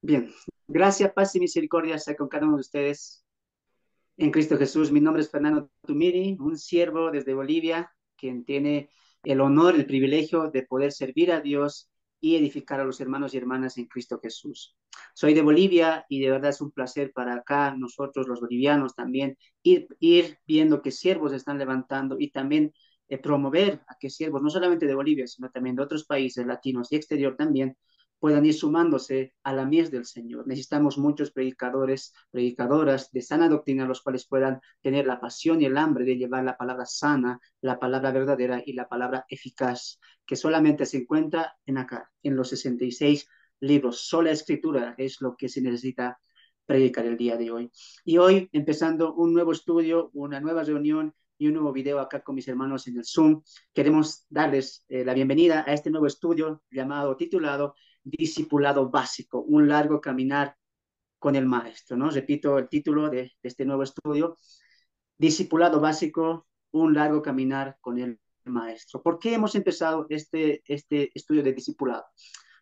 Bien, gracias, paz y misericordia sea con cada uno de ustedes en Cristo Jesús. Mi nombre es Fernando Tumiri, un siervo desde Bolivia, quien tiene el honor, el privilegio de poder servir a Dios y edificar a los hermanos y hermanas en Cristo Jesús. Soy de Bolivia y de verdad es un placer para acá, nosotros los bolivianos también, ir viendo que siervos se están levantando y también promover a que siervos, no solamente de Bolivia, sino también de otros países latinos y exterior también, puedan ir sumándose a la mies del Señor. Necesitamos muchos predicadores, predicadoras de sana doctrina, los cuales puedan tener la pasión y el hambre de llevar la palabra sana, la palabra verdadera y la palabra eficaz, que solamente se encuentra en acá, en los 66 libros. Sola escritura es lo que se necesita predicar el día de hoy. Y hoy, empezando un nuevo estudio, una nueva reunión y un nuevo video acá con mis hermanos en el Zoom, queremos darles la bienvenida a este nuevo estudio titulado Discipulado Básico, un largo caminar con el maestro, ¿no? Repito el título de este nuevo estudio, Discipulado Básico, un largo caminar con el maestro. ¿Por qué hemos empezado este estudio de discipulado?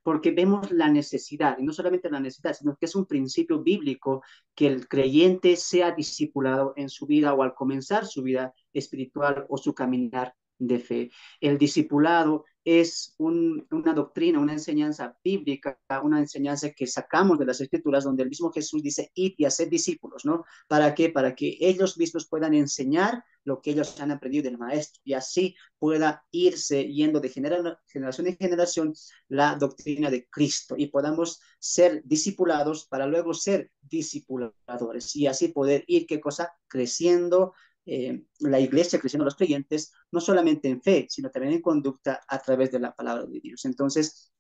Porque vemos la necesidad, y no solamente la necesidad, sino que es un principio bíblico que el creyente sea discipulado en su vida o al comenzar su vida espiritual o su caminar de fe. El discipulado es una doctrina, una enseñanza bíblica, una enseñanza que sacamos de las escrituras, donde el mismo Jesús dice, id y hacer discípulos, ¿no? ¿Para qué? Para que ellos mismos puedan enseñar lo que ellos han aprendido del maestro y así pueda irse yendo de generación en generación la doctrina de Cristo y podamos ser discipulados para luego ser discipuladores y así poder ir, ¿qué cosa? Creciendo, la iglesia, creciendo los creyentes, no solamente en fe, sino también en conducta a través de la palabra de Dios. Entonces,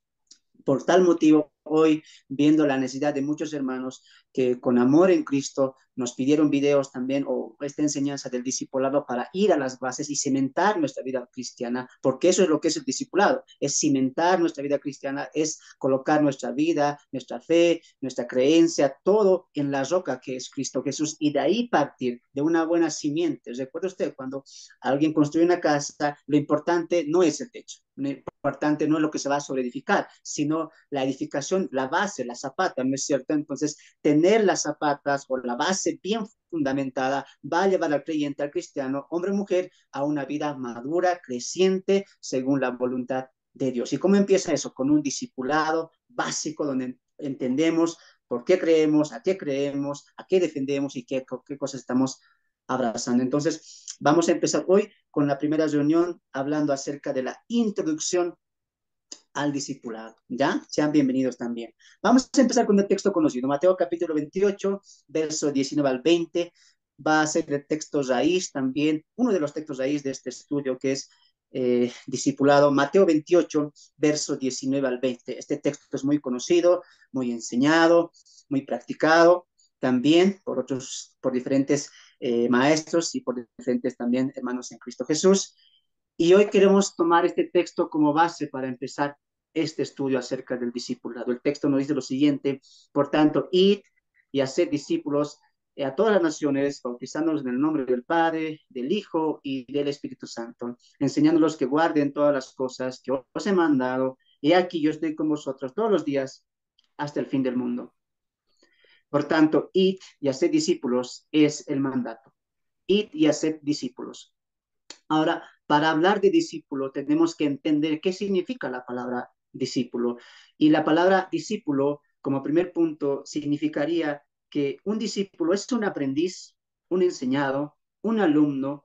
por tal motivo, hoy, viendo la necesidad de muchos hermanos que con amor en Cristo nos pidieron videos también o esta enseñanza del discipulado para ir a las bases y cimentar nuestra vida cristiana, porque eso es lo que es el discipulado, es cimentar nuestra vida cristiana, es colocar nuestra vida, nuestra fe, nuestra creencia, todo en la roca que es Cristo Jesús y de ahí partir de una buena simiente. Recuerda usted, cuando alguien construye una casa, lo importante no es el techo, lo importante no es lo que se va a sobreedificar, sino la edificación, la base, la zapata, ¿no es cierto? Entonces, tener las zapatas o la base bien fundamentada va a llevar al creyente, al cristiano, hombre o mujer, a una vida madura, creciente, según la voluntad de Dios. ¿Y cómo empieza eso? Con un discipulado básico donde entendemos por qué creemos, a qué defendemos y qué cosas estamos abrazando. Entonces, vamos a empezar hoy con la primera reunión hablando acerca de la introducción al discipulado, ¿ya? Sean bienvenidos también. Vamos a empezar con el texto conocido, Mateo capítulo 28, verso 19 al 20, va a ser el texto raíz también, uno de los textos raíz de este estudio que es discipulado, Mateo 28, verso 19 al 20. Este texto es muy conocido, muy enseñado, muy practicado, también por diferentes maestros y por diferentes también hermanos en Cristo Jesús. Y hoy queremos tomar este texto como base para empezar este estudio acerca del discipulado. El texto nos dice lo siguiente, por tanto, id y haced discípulos a todas las naciones, bautizándolos en el nombre del Padre, del Hijo y del Espíritu Santo, enseñándolos que guarden todas las cosas que os he mandado, y aquí yo estoy con vosotros todos los días hasta el fin del mundo. Por tanto, id y haced discípulos es el mandato. Id y haced discípulos. Ahora, para hablar de discípulo, tenemos que entender qué significa la palabra discípulo. Y la palabra discípulo, como primer punto, significaría que un discípulo es un aprendiz, un enseñado, un alumno,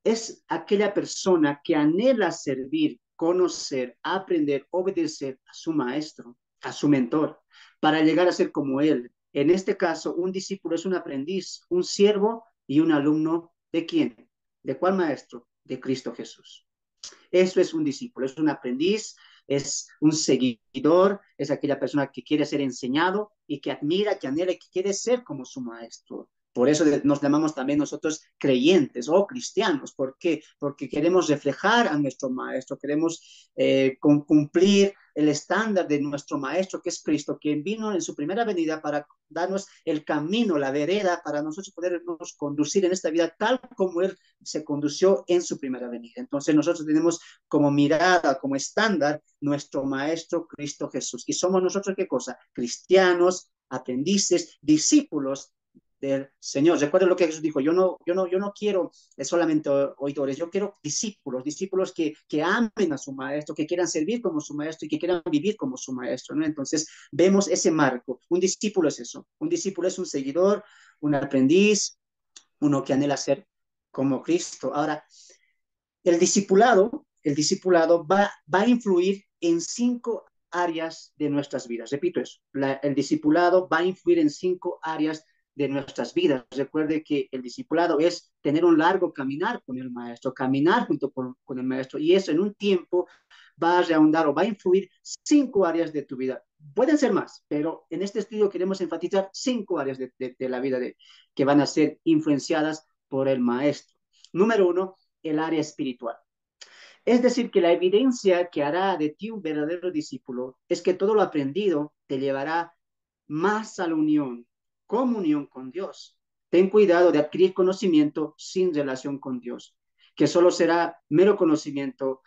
es aquella persona que anhela servir, conocer, aprender, obedecer a su maestro, a su mentor, para llegar a ser como él. En este caso, un discípulo es un aprendiz, un siervo y un alumno de quién? ¿De cuál maestro? De Cristo Jesús. Eso es un discípulo, es un aprendiz, es un seguidor, es aquella persona que quiere ser enseñado y que admira, que anhela y que quiere ser como su maestro. Por eso nos llamamos también nosotros creyentes o cristianos. ¿Por qué? Porque queremos reflejar a nuestro maestro, queremos cumplir el estándar de nuestro Maestro, que es Cristo, quien vino en su primera venida para darnos el camino, la vereda, para nosotros podernos conducir en esta vida tal como Él se condució en su primera venida. Entonces nosotros tenemos como mirada, como estándar, nuestro Maestro Cristo Jesús. ¿Y somos nosotros qué cosa? Cristianos, aprendices, discípulos del Señor. Recuerden lo que Jesús dijo, yo no quiero solamente oidores, yo quiero discípulos, discípulos que amen a su maestro, que quieran servir como su maestro y que quieran vivir como su maestro, ¿no? Entonces vemos ese marco. Un discípulo es eso, un discípulo es un seguidor, un aprendiz, uno que anhela ser como Cristo. Ahora, el discipulado va a influir en 5 áreas de nuestras vidas. Repito eso, el discipulado va a influir en 5 áreas de nuestras vidas. Recuerde que el discipulado es tener un largo caminar con el maestro, caminar junto con el maestro, y eso en un tiempo va a reahondar o va a influir 5 áreas de tu vida. Pueden ser más, pero en este estudio queremos enfatizar 5 áreas de la vida que van a ser influenciadas por el maestro. Número 1, el área espiritual. Es decir, que la evidencia que hará de ti un verdadero discípulo es que todo lo aprendido te llevará más a la comunión con Dios. Ten cuidado de adquirir conocimiento sin relación con Dios, que solo será mero conocimiento,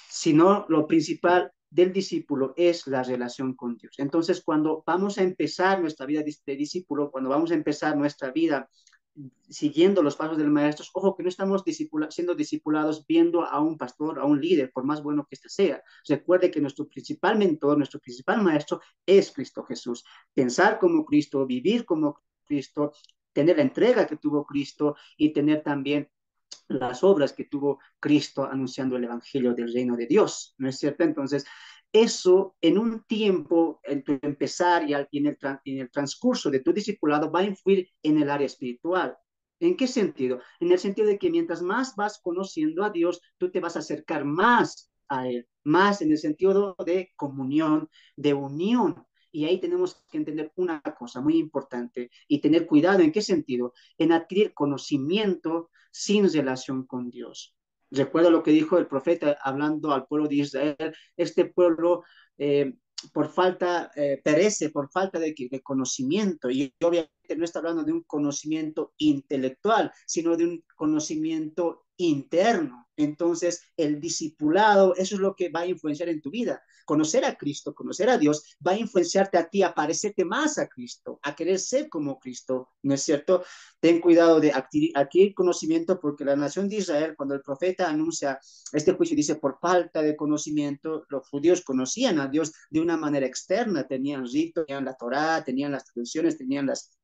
sino lo principal del discípulo es la relación con Dios. Entonces, cuando vamos a empezar nuestra vida de discípulo, cuando vamos a empezar nuestra vida siguiendo los pasos del maestro, ojo que no estamos siendo discipulados viendo a un pastor, a un líder, por más bueno que éste sea. Recuerde que nuestro principal mentor, nuestro principal maestro es Cristo Jesús. Pensar como Cristo, vivir como Cristo, tener la entrega que tuvo Cristo y tener también las obras que tuvo Cristo anunciando el Evangelio del reino de Dios, ¿no es cierto? Entonces, eso en un tiempo, en tu empezar y en el transcurso de tu discipulado va a influir en el área espiritual. ¿En qué sentido? En el sentido de que mientras más vas conociendo a Dios, tú te vas a acercar más a Él, más en el sentido de comunión, de unión. Y ahí tenemos que entender una cosa muy importante y tener cuidado. ¿En qué sentido? En adquirir conocimiento sin relación con Dios. Recuerda lo que dijo el profeta hablando al pueblo de Israel, este pueblo por falta, perece por falta de conocimiento, y obviamente no está hablando de un conocimiento intelectual, sino de un conocimiento interno. Entonces, el discipulado, eso es lo que va a influenciar en tu vida. Conocer a Cristo, conocer a Dios, va a influenciarte a ti, a parecerte más a Cristo, a querer ser como Cristo, ¿no es cierto? Ten cuidado de adquirir conocimiento, porque la nación de Israel, cuando el profeta anuncia este juicio, dice, por falta de conocimiento, los judíos conocían a Dios de una manera externa, tenían rito, tenían la Torá, tenían las tradiciones, tenían las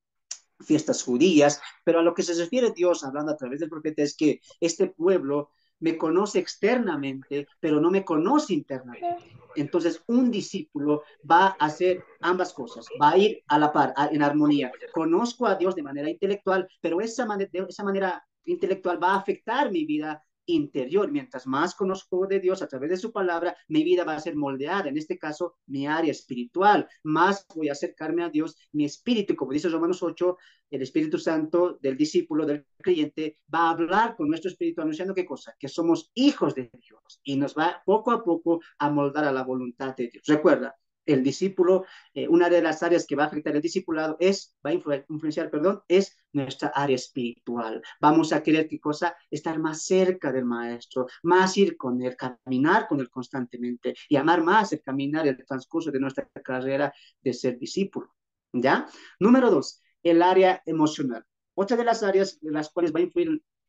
fiestas judías, pero a lo que se refiere Dios hablando a través del profeta es que este pueblo me conoce externamente, pero no me conoce internamente. Entonces, un discípulo va a hacer ambas cosas, va a ir a la par, en armonía. Conozco a Dios de manera intelectual, pero esa manera intelectual va a afectar mi vida interior. Mientras más conozco de Dios a través de su palabra, mi vida va a ser moldeada, en este caso, mi área espiritual. Más voy a acercarme a Dios, mi espíritu, como dice Romanos 8, el Espíritu Santo del discípulo, del creyente, va a hablar con nuestro espíritu anunciando qué cosa, que somos hijos de Dios, y nos va poco a poco a moldar a la voluntad de Dios. Recuerda, el discípulo, una de las áreas que va a afectar el discipulado va a influenciar, perdón, es nuestra área espiritual. Vamos a querer qué cosa, estar más cerca del maestro, más ir con él, caminar con él constantemente y amar más el caminar, el transcurso de nuestra carrera de ser discípulo. ¿Ya? Número 2, el área emocional. Otra de las áreas de las cuales va a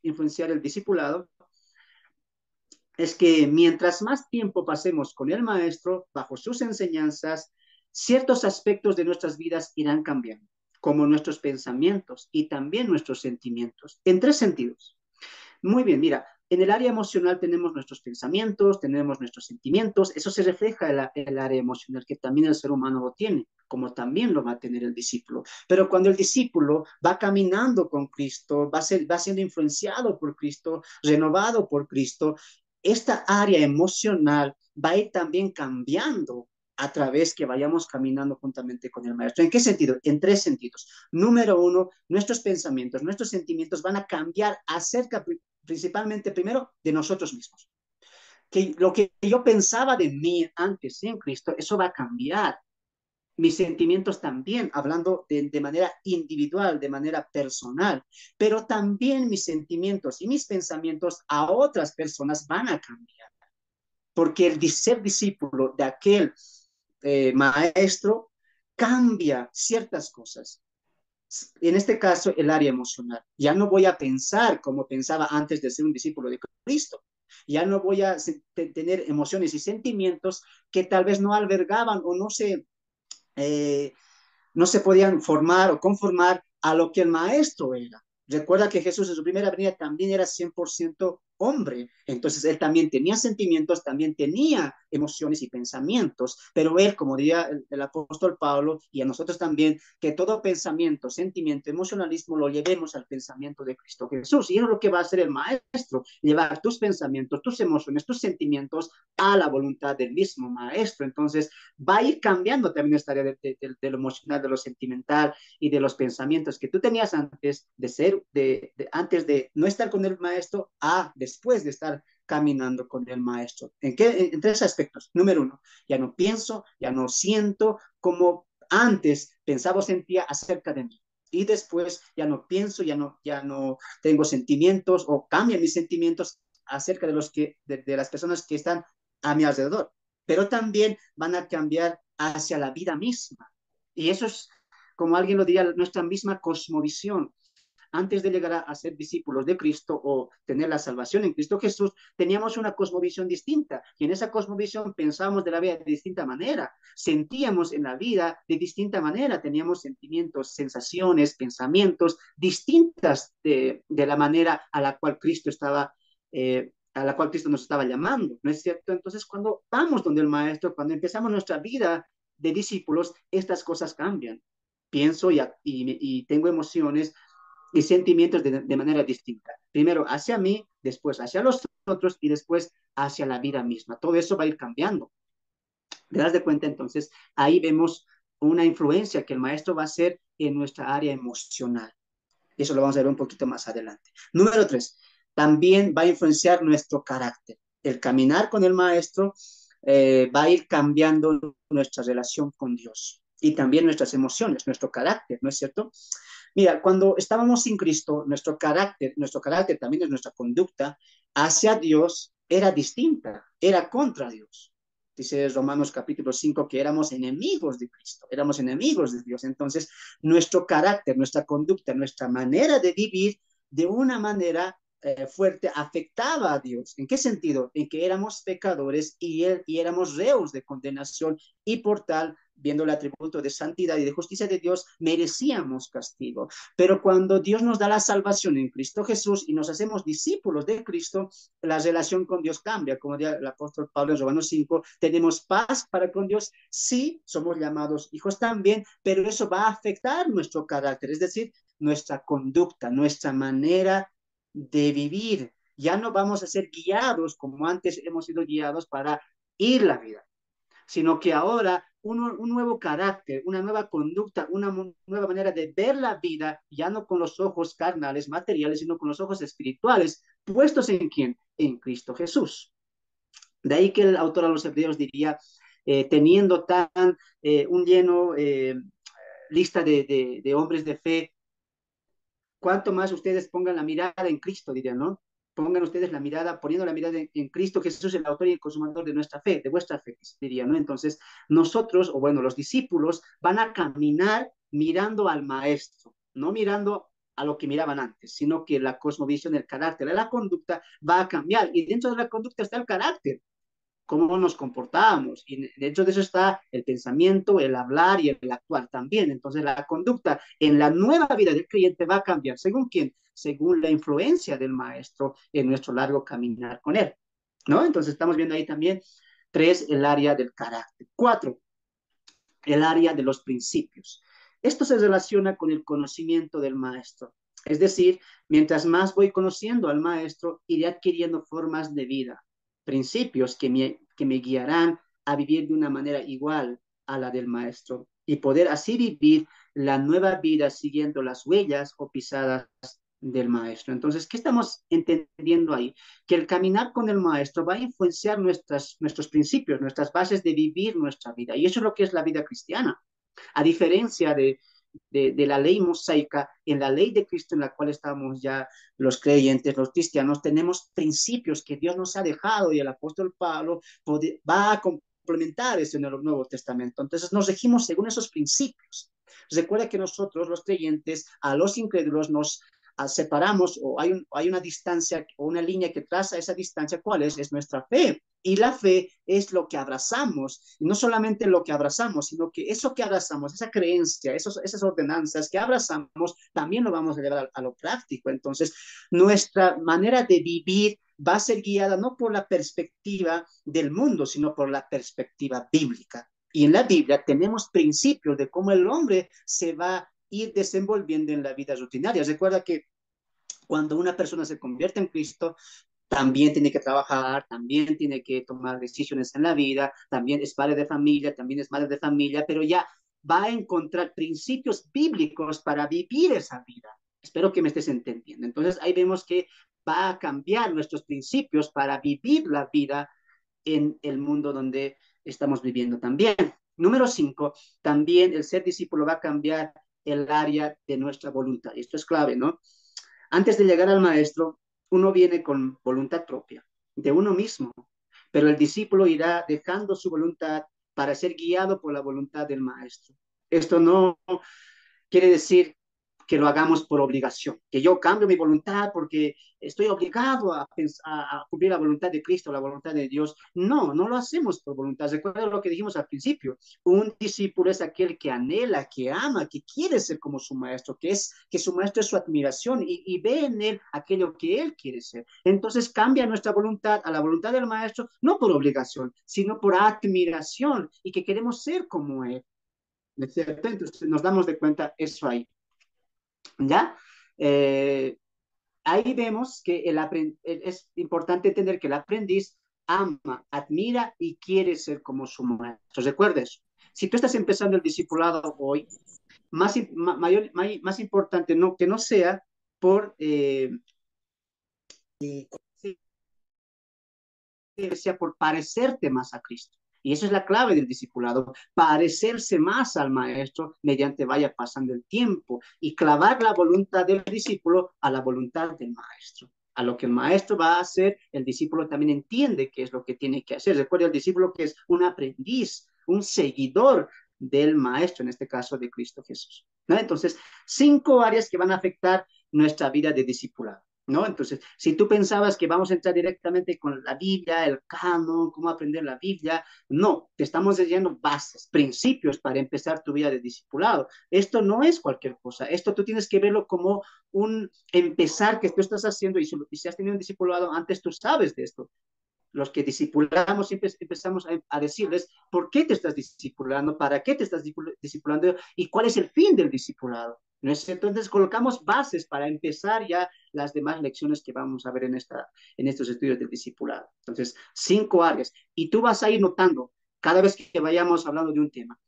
influenciar el discipulado es que mientras más tiempo pasemos con el maestro, bajo sus enseñanzas, ciertos aspectos de nuestras vidas irán cambiando, como nuestros pensamientos y también nuestros sentimientos, en 3 sentidos. Muy bien, mira, en el área emocional tenemos nuestros pensamientos, tenemos nuestros sentimientos, eso se refleja en el área emocional, que también el ser humano lo tiene, como también lo va a tener el discípulo. Pero cuando el discípulo va caminando con Cristo, va siendo influenciado por Cristo, renovado por Cristo, esta área emocional va a ir también cambiando a través que vayamos caminando juntamente con el maestro. ¿En qué sentido? En 3 sentidos. Número 1, nuestros pensamientos, nuestros sentimientos van a cambiar acerca principalmente primero de nosotros mismos. que lo que yo pensaba de mí antes en Cristo, eso va a cambiar. Mis sentimientos también, hablando de manera individual, de manera personal, pero también mis sentimientos y mis pensamientos a otras personas van a cambiar, porque el ser discípulo de aquel maestro cambia ciertas cosas. En este caso, el área emocional. Ya no voy a pensar como pensaba antes de ser un discípulo de Cristo. Ya no voy a tener emociones y sentimientos que tal vez no albergaban o eh, no se podían formar o conformar a lo que el maestro era. Recuerda que Jesús en su primera venida también era 100% hombre, entonces él también tenía sentimientos, también tenía emociones y pensamientos, pero él, como diría el apóstol Pablo y a nosotros también, que todo pensamiento, sentimiento, emocionalismo lo llevemos al pensamiento de Cristo Jesús, y eso es lo que va a hacer el maestro, llevar tus pensamientos, tus emociones, tus sentimientos a la voluntad del mismo maestro. Entonces va a ir cambiando también esta área de lo emocional, de lo sentimental y de los pensamientos que tú tenías antes de ser, antes de no estar con el maestro, a después de estar caminando con el maestro. En tres aspectos. Número uno, ya no pienso, ya no siento como antes pensaba o sentía acerca de mí. Y después ya no pienso, ya no tengo sentimientos o cambian mis sentimientos acerca de las personas que están a mi alrededor, pero también van a cambiar hacia la vida misma. Y eso es, como alguien lo diría, nuestra misma cosmovisión. Antes de llegar a ser discípulos de Cristo o tener la salvación en Cristo Jesús, teníamos una cosmovisión distinta. Y en esa cosmovisión pensábamos de la vida de distinta manera, sentíamos en la vida de distinta manera, teníamos sentimientos, sensaciones, pensamientos distintas de la manera a la cual Cristo estaba a la cual Cristo nos estaba llamando, ¿no es cierto? Entonces, cuando vamos donde el Maestro, cuando empezamos nuestra vida de discípulos, estas cosas cambian. Pienso y tengo emociones y sentimientos de manera distinta. Primero hacia mí, después hacia los otros y después hacia la vida misma. Todo eso va a ir cambiando. ¿Te das de cuenta? Entonces, ahí vemos una influencia que el Maestro va a hacer en nuestra área emocional. Eso lo vamos a ver un poquito más adelante. Número tres, también va a influenciar nuestro carácter. El caminar con el maestro va a ir cambiando nuestra relación con Dios y también nuestras emociones, nuestro carácter, ¿no es cierto? Mira, cuando estábamos sin Cristo, nuestro carácter también es nuestra conducta hacia Dios era distinta, era contra Dios. Dice Romanos capítulo 5 que éramos enemigos de Cristo, éramos enemigos de Dios. Entonces, nuestro carácter, nuestra conducta, nuestra manera de vivir de una manera fuerte afectaba a Dios. ¿En qué sentido? En que éramos pecadores y éramos reos de condenación y por tal, viendo el atributo de santidad y de justicia de Dios, merecíamos castigo. Pero cuando Dios nos da la salvación en Cristo Jesús y nos hacemos discípulos de Cristo, la relación con Dios cambia. Como dice el apóstol Pablo en Romanos 5, tenemos paz para con Dios, sí, somos llamados hijos también, pero eso va a afectar nuestro carácter, es decir, nuestra conducta, nuestra manera de vivir. Ya no vamos a ser guiados como antes hemos sido guiados para ir la vida, sino que ahora un nuevo carácter, una nueva conducta, una nueva manera de ver la vida, ya no con los ojos carnales, materiales, sino con los ojos espirituales, puestos en quién? En Cristo Jesús. De ahí que el autor a los hebreos diría, teniendo tan un lleno lista de hombres de fe, cuanto más ustedes pongan la mirada en Cristo, dirían, ¿no? Pongan ustedes la mirada, poniendo la mirada en Cristo Jesús, el autor y el consumador de nuestra fe, de vuestra fe, diría, ¿no? Entonces, nosotros, o bueno, los discípulos van a caminar mirando al Maestro, no mirando a lo que miraban antes, sino que la cosmovisión, el carácter, la conducta va a cambiar. Y dentro de la conducta está el carácter, cómo nos comportamos. Y dentro de eso está el pensamiento, el hablar y el actuar también. Entonces la conducta en la nueva vida del creyente va a cambiar. ¿Según quién? Según la influencia del maestro en nuestro largo caminar con él. ¿No? Entonces estamos viendo ahí también tres, el área del carácter. Cuatro, el área de los principios. Esto se relaciona con el conocimiento del maestro. Es decir, mientras más voy conociendo al maestro, iré adquiriendo formas de vida, principios que me guiarán a vivir de una manera igual a la del maestro y poder así vivir la nueva vida siguiendo las huellas o pisadas del maestro. Entonces, ¿qué estamos entendiendo ahí? Que el caminar con el maestro va a influenciar nuestros principios, nuestras bases de vivir nuestra vida. Y eso es lo que es la vida cristiana. A diferencia de la ley mosaica, en la ley de Cristo en la cual estamos ya los creyentes, los cristianos, tenemos principios que Dios nos ha dejado y el apóstol Pablo va a complementar eso en el Nuevo Testamento. Entonces nos regimos según esos principios. Recuerda que nosotros, los creyentes, a los incrédulos nos separamos o hay una distancia o una línea que traza esa distancia. ¿Cuál es? Es nuestra fe. Y la fe es lo que abrazamos, y no solamente lo que abrazamos, sino que eso que abrazamos, esa creencia, esas ordenanzas que abrazamos, también lo vamos a llevar a lo práctico. Entonces, nuestra manera de vivir va a ser guiada no por la perspectiva del mundo, sino por la perspectiva bíblica. Y en la Biblia tenemos principios de cómo el hombre se va a ir desenvolviendo en la vida rutinaria. Recuerda que cuando una persona se convierte en Cristo, también tiene que trabajar, también tiene que tomar decisiones en la vida, también es padre de familia, también es madre de familia, pero ya va a encontrar principios bíblicos para vivir esa vida. Espero que me estés entendiendo. Entonces ahí vemos que va a cambiar nuestros principios para vivir la vida en el mundo donde estamos viviendo también. Número 5, también el ser discípulo va a cambiar el área de nuestra voluntad. Esto es clave, ¿no? Antes de llegar al maestro, uno viene con voluntad propia, de uno mismo, pero el discípulo irá dejando su voluntad para ser guiado por la voluntad del maestro. Esto no quiere decir que lo hagamos por obligación, que yo cambio mi voluntad porque estoy obligado a cumplir la voluntad de Cristo, la voluntad de Dios. No, no lo hacemos por voluntad. Recuerda lo que dijimos al principio. Un discípulo es aquel que anhela, que ama, que quiere ser como su maestro, que su maestro es su admiración y ve en él aquello que él quiere ser. Entonces cambia nuestra voluntad a la voluntad del maestro, no por obligación, sino por admiración y que queremos ser como él. ¿No es cierto? Entonces nos damos de cuenta eso ahí. ¿Ya? Eh, Ahí vemos que es importante entender que el aprendiz ama, admira y quiere ser como su maestro. Recuerdes, si tú estás empezando el discipulado hoy, más importante no, que no sea por sea por parecerte más a Cristo. Y eso es la clave del discipulado, parecerse más al maestro mediante vaya pasando el tiempo y clavar la voluntad del discípulo a la voluntad del maestro. A lo que el maestro va a hacer, el discípulo también entiende qué es lo que tiene que hacer. Recuerda el discípulo que es un aprendiz, un seguidor del maestro, en este caso de Cristo Jesús. ¿No? Entonces, 5 áreas que van a afectar nuestra vida de discipulado. ¿No? Entonces, si tú pensabas que vamos a entrar directamente con la Biblia, el canon, cómo aprender la Biblia, no, te estamos enseñando bases, principios para empezar tu vida de discipulado. Esto no es cualquier cosa, esto tú tienes que verlo como un empezar que tú estás haciendo y si has tenido un discipulado antes, tú sabes de esto. Los que discipulamos empezamos a decirles por qué te estás discipulando, para qué te estás discipulando y cuál es el fin del discipulado. ¿No es? Entonces colocamos bases para empezar ya las demás lecciones que vamos a ver en estos estudios del discipulado. Entonces, 5 áreas. Y tú vas a ir notando cada vez que vayamos hablando de un tema,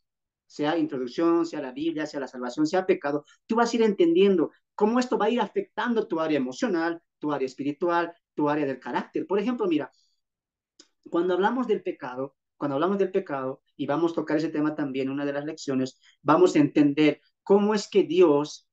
sea introducción, sea la Biblia, sea la salvación, sea pecado, tú vas a ir entendiendo cómo esto va a ir afectando tu área emocional, tu área espiritual, tu área del carácter. Por ejemplo, mira, cuando hablamos del pecado, y vamos a tocar ese tema también en una de las lecciones, vamos a entender cómo es que Dios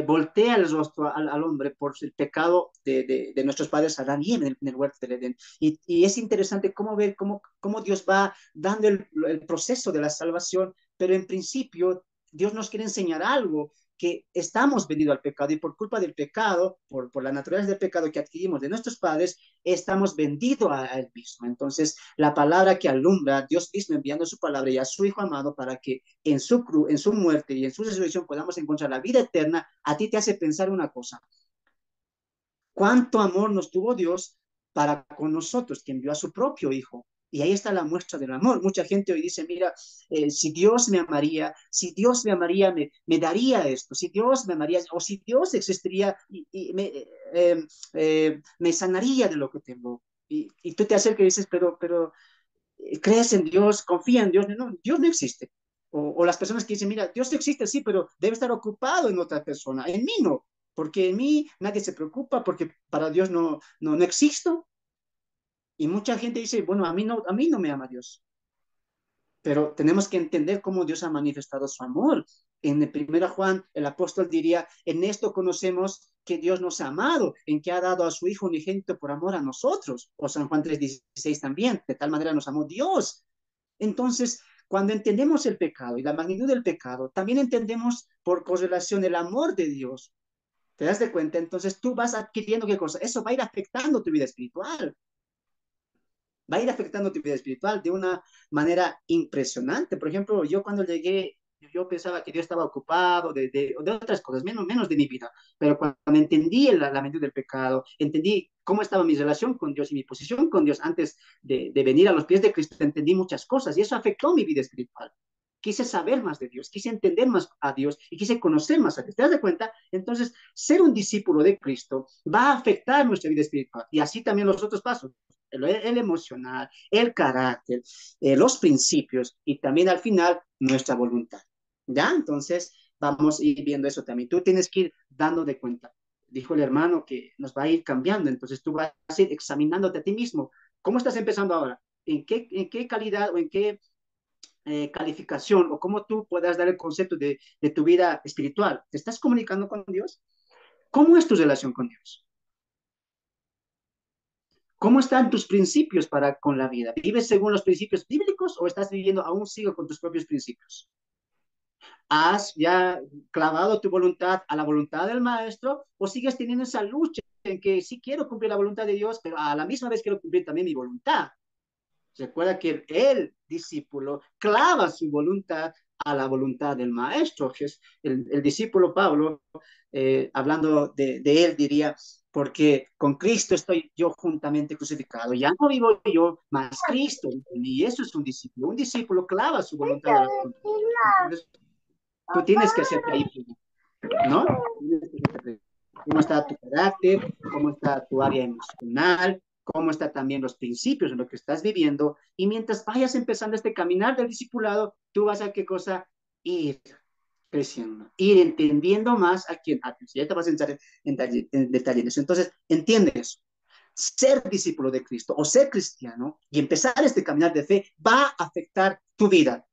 voltea el rostro al hombre por el pecado de nuestros padres Adán y Eva en el huerto del Edén. Y es interesante cómo ver cómo Dios va dando el proceso de la salvación, pero en principio Dios nos quiere enseñar algo, que estamos vendidos al pecado y por culpa del pecado, por la naturaleza del pecado que adquirimos de nuestros padres, estamos vendidos a él mismo. Entonces, la palabra que alumbra, Dios mismo enviando su palabra y a su Hijo amado para que en su cruz, en su muerte y en su resurrección podamos encontrar la vida eterna, a ti te hace pensar una cosa. ¿Cuánto amor nos tuvo Dios para con nosotros, que envió a su propio Hijo? Y ahí está la muestra del amor. Mucha gente hoy dice, mira, si Dios me amaría, si Dios me amaría, me daría esto, si Dios me amaría, o si Dios existiría y me sanaría de lo que tengo. Y tú te acercas y dices, pero crees en Dios, confía en Dios. No, Dios no existe. O las personas que dicen, mira, Dios existe, sí, pero debe estar ocupado en otra persona. En mí no. porque en mí nadie se preocupa, porque para Dios no existo. Y mucha gente dice, bueno, a mí no me ama Dios. Pero tenemos que entender cómo Dios ha manifestado su amor. En el 1 Juan, el apóstol diría, en esto conocemos que Dios nos ha amado, en que ha dado a su Hijo unigénito por amor a nosotros. O San Juan 3:16 también, de tal manera nos amó Dios. Entonces, cuando entendemos el pecado y la magnitud del pecado, también entendemos por correlación el amor de Dios. ¿Te das de cuenta? Entonces tú vas adquiriendo qué cosa. Eso va a ir afectando tu vida espiritual, va a ir afectando tu vida espiritual de una manera impresionante. Por ejemplo, yo cuando llegué, yo pensaba que Dios estaba ocupado de otras cosas, menos de mi vida, pero cuando entendí la medida del pecado, entendí cómo estaba mi relación con Dios y mi posición con Dios antes de venir a los pies de Cristo, entendí muchas cosas y eso afectó mi vida espiritual. Quise saber más de Dios, quise entender más a Dios y quise conocer más a Dios. ¿Te das de cuenta? Entonces, ser un discípulo de Cristo va a afectar nuestra vida espiritual y así también los otros pasos el emocional, el carácter, los principios y también al final nuestra voluntad. ¿Ya? Entonces, vamos a ir viendo eso también. Tú tienes que ir dando de cuenta. Dijo el hermano que nos va a ir cambiando, entonces tú vas a ir examinándote a ti mismo. ¿Cómo estás empezando ahora? En qué calidad o en qué calificación o cómo tú puedas dar el concepto de tu vida espiritual? ¿Te estás comunicando con Dios? ¿Cómo es tu relación con Dios? ¿Cómo están tus principios para con la vida? ¿Vives según los principios bíblicos o estás viviendo aún sigo con tus propios principios? ¿Has ya clavado tu voluntad a la voluntad del maestro o sigues teniendo esa lucha en que sí quiero cumplir la voluntad de Dios, pero a la misma vez quiero cumplir también mi voluntad? Recuerda que el discípulo clava su voluntad a la voluntad del maestro. El discípulo Pablo, hablando de él, diría, porque con Cristo estoy yo juntamente crucificado. Ya no vivo yo, más Cristo. Y eso es un discípulo. Un discípulo clava su voluntad a la voluntad. Entonces, tú tienes que hacerte ahí, ¿no? ¿Cómo está tu carácter? ¿Cómo está tu área emocional? ¿Cómo están también los principios en lo que estás viviendo? Y mientras vayas empezando este caminar del discipulado, tú vas a qué cosa ir creciendo, ir entendiendo más a quién. Ya te vas a entrar en detalle en eso. Entonces, entiende eso. Ser discípulo de Cristo o ser cristiano y empezar este caminar de fe va a afectar tu vida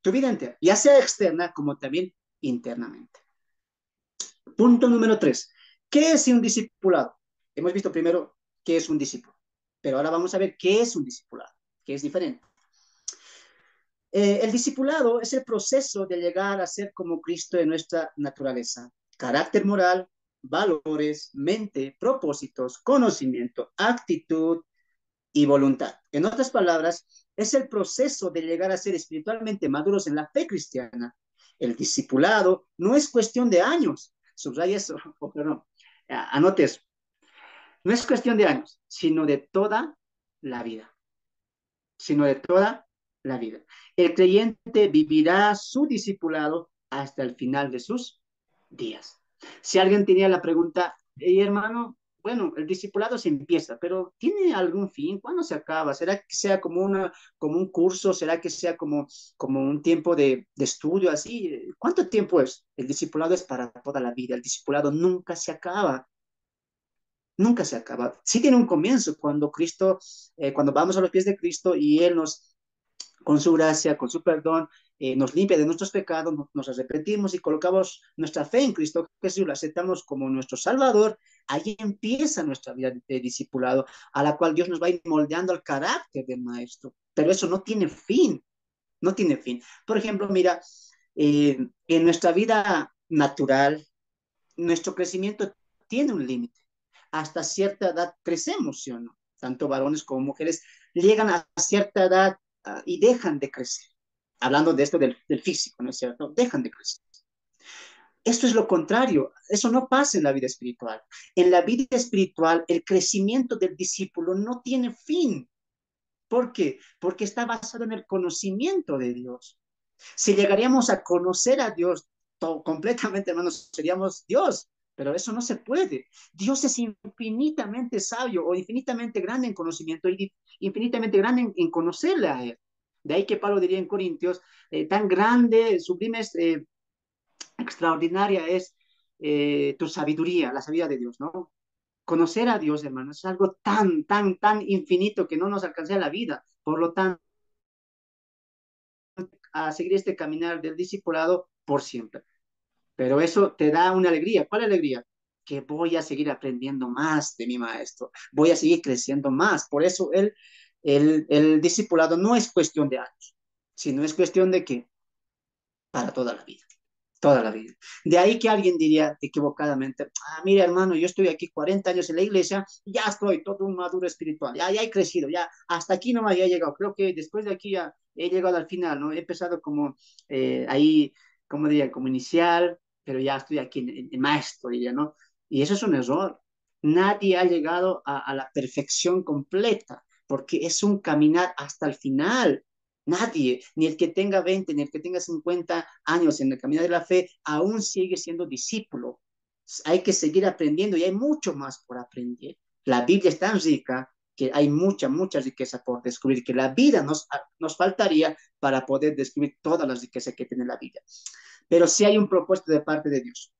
entera, ya sea externa como también internamente. Punto número 3. ¿Qué es un discipulado? Hemos visto primero qué es un discípulo, pero ahora vamos a ver qué es un discipulado, que es diferente. El discipulado es el proceso de llegar a ser como Cristo en nuestra naturaleza. Carácter moral, valores, mente, propósitos, conocimiento, actitud y voluntad. En otras palabras, es el proceso de llegar a ser espiritualmente maduros en la fe cristiana. El discipulado no es cuestión de años. Subraya eso, perdón, anote eso. No es cuestión de años, sino de toda la vida. Sino de toda la vida. El creyente vivirá su discipulado hasta el final de sus días. Si alguien tenía la pregunta, hey, hermano, bueno, el discipulado se empieza, pero ¿tiene algún fin? ¿Cuándo se acaba? ¿Será que sea como un curso? ¿Será que sea como un tiempo de estudio así? ¿Cuánto tiempo es? El discipulado es para toda la vida. El discipulado nunca se acaba. Nunca se acaba. Sí tiene un comienzo cuando Cristo, cuando vamos a los pies de Cristo y Él nos, con su gracia, con su perdón, nos limpia de nuestros pecados, nos arrepentimos y colocamos nuestra fe en Cristo Jesús, lo aceptamos como nuestro Salvador, ahí empieza nuestra vida de discipulado, a la cual Dios nos va a ir moldeando al carácter del Maestro. Pero eso no tiene fin, no tiene fin. Por ejemplo, mira, en nuestra vida natural, nuestro crecimiento tiene un límite. Hasta cierta edad crecemos, ¿sí o no? Tanto varones como mujeres llegan a cierta edad y dejan de crecer. Hablando de esto del físico, ¿no es cierto? Dejan de crecer. Esto es lo contrario, eso no pasa en la vida espiritual. En la vida espiritual, el crecimiento del discípulo no tiene fin. ¿Por qué? Porque está basado en el conocimiento de Dios. Si llegaríamos a conocer a Dios completamente, hermanos, seríamos Dios, pero eso no se puede. Dios es infinitamente sabio o infinitamente grande en conocimiento y infinitamente grande en conocerle a Él. De ahí que Pablo diría en Corintios, tan grande, sublime, extraordinaria es tu sabiduría, la sabiduría de Dios, ¿no? Conocer a Dios, hermano, es algo tan, tan, tan infinito que no nos alcanza la vida. Por lo tanto, a seguir este caminar del discipulado por siempre. Pero eso te da una alegría. ¿Cuál alegría? Que voy a seguir aprendiendo más de mi maestro, voy a seguir creciendo más. Por eso el discipulado no es cuestión de años, sino es cuestión de que para toda la vida. Toda la vida. De ahí que alguien diría equivocadamente, mira hermano, yo estoy aquí 40 años en la iglesia, ya estoy todo un maduro espiritual, ya he crecido, ya hasta aquí nomás ya he llegado. Creo que después de aquí ya he llegado al final, ¿no? He empezado como ahí, como diría, como inicial, pero ya estoy aquí en maestro, diría, ¿no? Y eso es un error. Nadie ha llegado a la perfección completa, porque es un caminar hasta el final. Nadie, ni el que tenga 20 ni el que tenga 50 años en el camino de la fe, aún sigue siendo discípulo. Hay que seguir aprendiendo y hay mucho más por aprender. La Biblia es tan rica que hay mucha, mucha riqueza por descubrir, que la vida nos faltaría para poder descubrir todas las riquezas que tiene la vida. Pero sí hay un propósito de parte de Dios.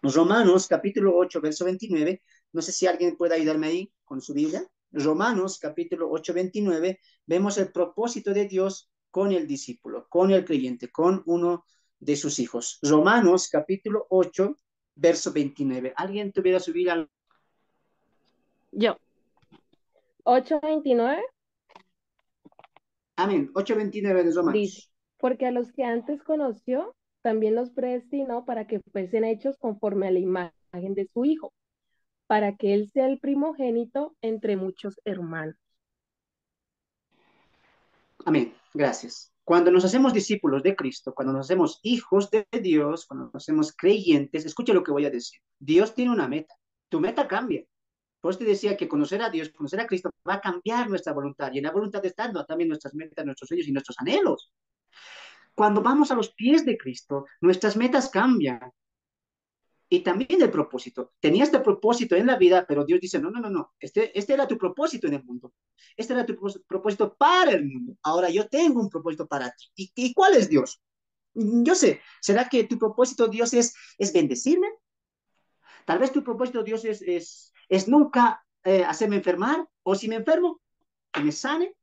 Romanos capítulo 8 verso 29. No sé si alguien puede ayudarme ahí con su Biblia. Romanos capítulo 8 29. Vemos el propósito de Dios con el discípulo, con el creyente, con uno de sus hijos. Romanos capítulo 8 verso 29. ¿Alguien tuviera su Biblia? Yo, 8:29 Amén. 8:29 de dice, Romanos. porque a los que antes conoció, también los predestinó para que fuesen hechos conforme a la imagen de su Hijo, para que Él sea el primogénito entre muchos hermanos. Amén. Gracias. Cuando nos hacemos discípulos de Cristo, cuando nos hacemos hijos de Dios, cuando nos hacemos creyentes, escucha lo que voy a decir. Dios tiene una meta. Tu meta cambia. Por eso te decía que conocer a Dios, conocer a Cristo, va a cambiar nuestra voluntad. Y en la voluntad están también nuestras metas, nuestros sueños y nuestros anhelos. Cuando vamos a los pies de Cristo, nuestras metas cambian. Y también el propósito. Tenía este propósito en la vida, pero Dios dice, no, no, no, no. Este era tu propósito en el mundo. Este era tu propósito para el mundo. Ahora yo tengo un propósito para ti. ¿Y cuál es Dios? Yo sé, ¿será que tu propósito, Dios, es bendecirme? Tal vez tu propósito, Dios, es nunca hacerme enfermar, o si me enfermo, que me sane.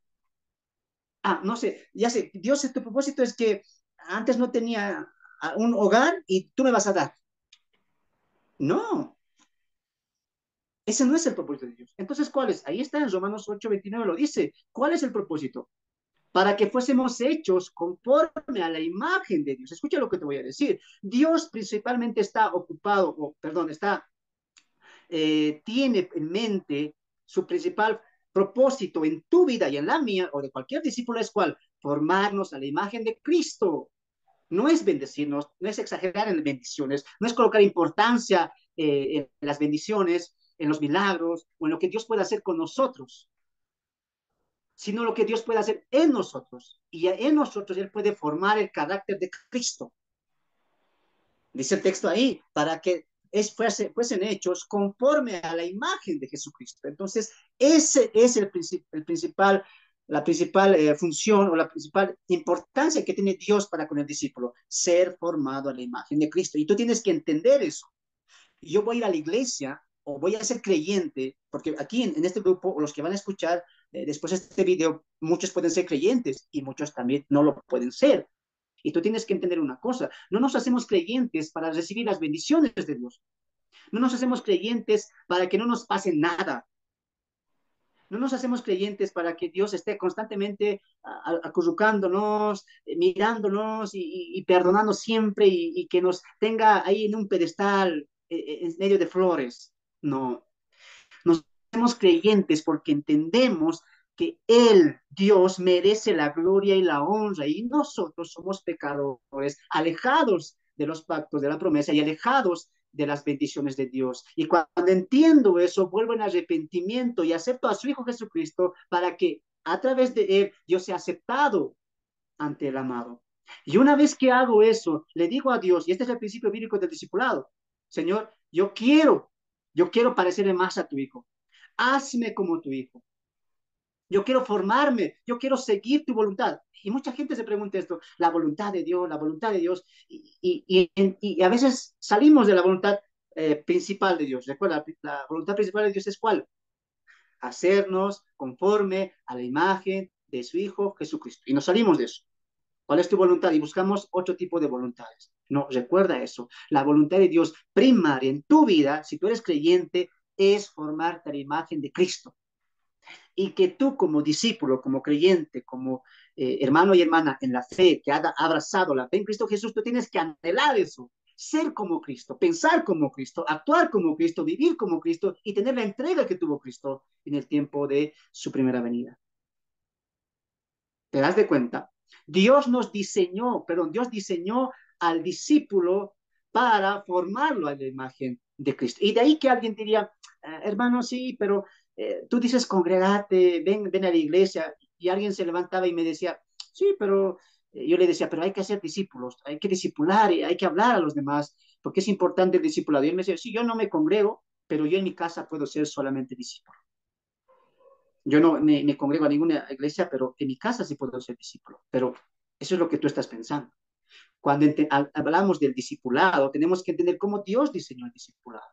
No sé, ya sé, Dios, tu propósito es que antes no tenía un hogar y tú me vas a dar. No, ese no es el propósito de Dios. Entonces, ¿cuál es? Ahí está en Romanos 8:29 lo dice. ¿Cuál es el propósito? Para que fuésemos hechos conforme a la imagen de Dios. Escucha lo que te voy a decir. Dios principalmente está ocupado, o perdón, tiene en mente su principal propósito en tu vida y en la mía, o de cualquier discípulo, es cuál, formarnos a la imagen de Cristo. No es bendecirnos, no es exagerar en las bendiciones, no es colocar importancia en las bendiciones, en los milagros o en lo que Dios puede hacer con nosotros, sino lo que Dios puede hacer en nosotros. Y en nosotros Él puede formar el carácter de Cristo. Dice el texto ahí, para que fuesen hechos conforme a la imagen de Jesucristo. Entonces, ese es el principal, la principal función o la principal importancia que tiene Dios para con el discípulo, ser formado a la imagen de Cristo. Y tú tienes que entender eso. Yo voy a ir a la iglesia o voy a ser creyente, porque aquí en este grupo, o los que van a escuchar después de este video, muchos pueden ser creyentes y muchos también no lo pueden ser. Y tú tienes que entender una cosa, no nos hacemos creyentes para recibir las bendiciones de Dios, no nos hacemos creyentes para que no nos pase nada, no nos hacemos creyentes para que Dios esté constantemente acurrucándonos, mirándonos y perdonando siempre y que nos tenga ahí en un pedestal en medio de flores. No, nos hacemos creyentes porque entendemos que Él, Dios, merece la gloria y la honra y nosotros somos pecadores, alejados de los pactos de la promesa y alejados de las bendiciones de Dios. Y cuando entiendo eso, vuelvo en arrepentimiento y acepto a su Hijo Jesucristo para que a través de Él yo sea aceptado ante el amado. Y una vez que hago eso, le digo a Dios, y este es el principio bíblico del discipulado, Señor, yo quiero parecerle más a tu Hijo. Hazme como tu Hijo. Yo quiero formarme, yo quiero seguir tu voluntad. Y mucha gente se pregunta esto, la voluntad de Dios, la voluntad de Dios. Y a veces salimos de la voluntad principal de Dios. Recuerda, la voluntad principal de Dios es ¿cuál? Hacernos conforme a la imagen de su Hijo Jesucristo. Y nos salimos de eso. ¿Cuál es tu voluntad? Y buscamos otro tipo de voluntades. No, recuerda eso. La voluntad de Dios primaria en tu vida, si tú eres creyente, es formarte a la imagen de Cristo. Y que tú como discípulo, como creyente, como hermano y hermana en la fe, que ha abrazado la fe en Cristo Jesús, tú tienes que anhelar eso, ser como Cristo, pensar como Cristo, actuar como Cristo, vivir como Cristo y tener la entrega que tuvo Cristo en el tiempo de su primera venida. ¿Te das de cuenta? Dios diseñó al discípulo para formarlo a la imagen de Cristo. Y de ahí que alguien diría, hermano, sí, pero tú dices congregate, ven a la iglesia, y alguien se levantaba y me decía, sí, pero yo le decía, pero hay que hacer discípulos, hay que discipular, y hay que hablar a los demás, porque es importante el discipulado. Y él me decía, sí, yo no me congrego, pero yo en mi casa puedo ser solamente discípulo. Yo no me congrego a ninguna iglesia, pero en mi casa sí puedo ser discípulo. Pero eso es lo que tú estás pensando. Cuando hablamos del discipulado, tenemos que entender cómo Dios diseñó el discipulado.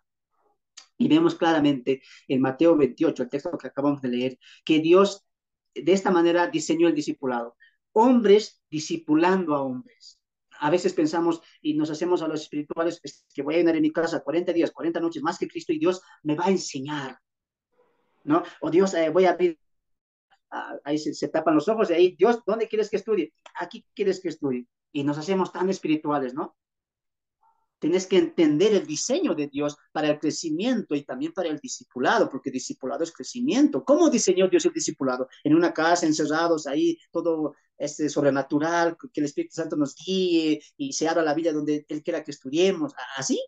Y vemos claramente en Mateo 28, el texto que acabamos de leer, que Dios de esta manera diseñó el discipulado. Hombres discipulando a hombres. A veces pensamos y nos hacemos a los espirituales, es que voy a ir en mi casa 40 días, 40 noches más que Cristo y Dios me va a enseñar, ¿no? O Dios, voy a abrir ahí se tapan los ojos y ahí, Dios, ¿dónde quieres que estudie? Aquí quieres que estudie. Y nos hacemos tan espirituales, ¿no? Tienes que entender el diseño de Dios para el crecimiento y también para el discipulado, porque discipulado es crecimiento. ¿Cómo diseñó Dios el discipulado? En una casa, encerrados ahí, todo sobrenatural, que el Espíritu Santo nos guíe y se abra la vida donde Él quiera que estudiemos. ¿Así?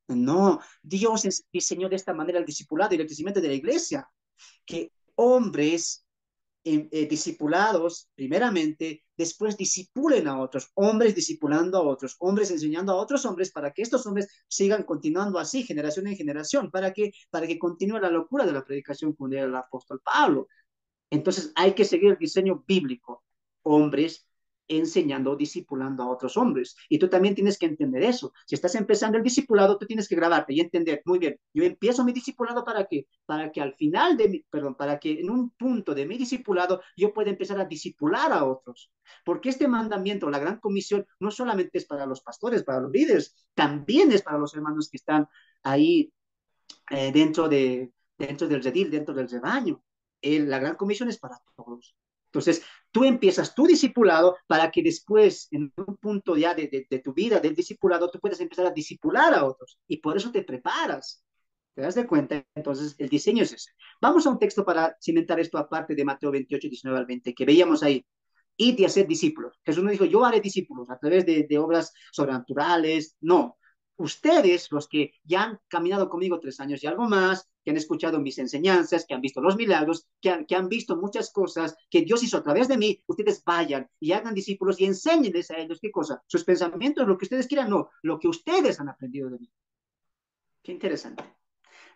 No, Dios diseñó de esta manera el discipulado y el crecimiento de la iglesia, que hombres discipulados primeramente, después discipulen a otros, hombres discipulando a otros, hombres enseñando a otros hombres para que estos hombres sigan continuando así, generación en generación, para que continúe la locura de la predicación con el apóstol Pablo. Entonces hay que seguir el diseño bíblico, hombres enseñando, discipulando a otros hombres. Y tú también tienes que entender eso. Si estás empezando el discipulado, tú tienes que grabarte y entender, muy bien, yo empiezo mi discipulado ¿para qué? Para que al final de mi, perdón, para que en un punto de mi discipulado yo pueda empezar a discipular a otros. Porque este mandamiento, la gran comisión, no solamente es para los pastores, para los líderes, también es para los hermanos que están ahí dentro del redil, dentro del rebaño. La gran comisión es para todos. Entonces, tú empiezas tu discipulado para que después, en un punto ya de tu vida, del discipulado, tú puedas empezar a discipular a otros. Y por eso te preparas. ¿Te das de cuenta? Entonces, el diseño es ese. Vamos a un texto para cimentar esto aparte de Mateo 28, 19 al 20, que veíamos ahí. Id y hacer discípulos. Jesús no dijo, yo haré discípulos a través de obras sobrenaturales. No, ustedes, los que ya han caminado conmigo 3 años y algo más, que han escuchado mis enseñanzas, que han visto los milagros, que han visto muchas cosas que Dios hizo a través de mí, ustedes vayan y hagan discípulos y enséñenles a ellos qué cosa, sus pensamientos, lo que ustedes quieran, no, lo que ustedes han aprendido de mí. Qué interesante.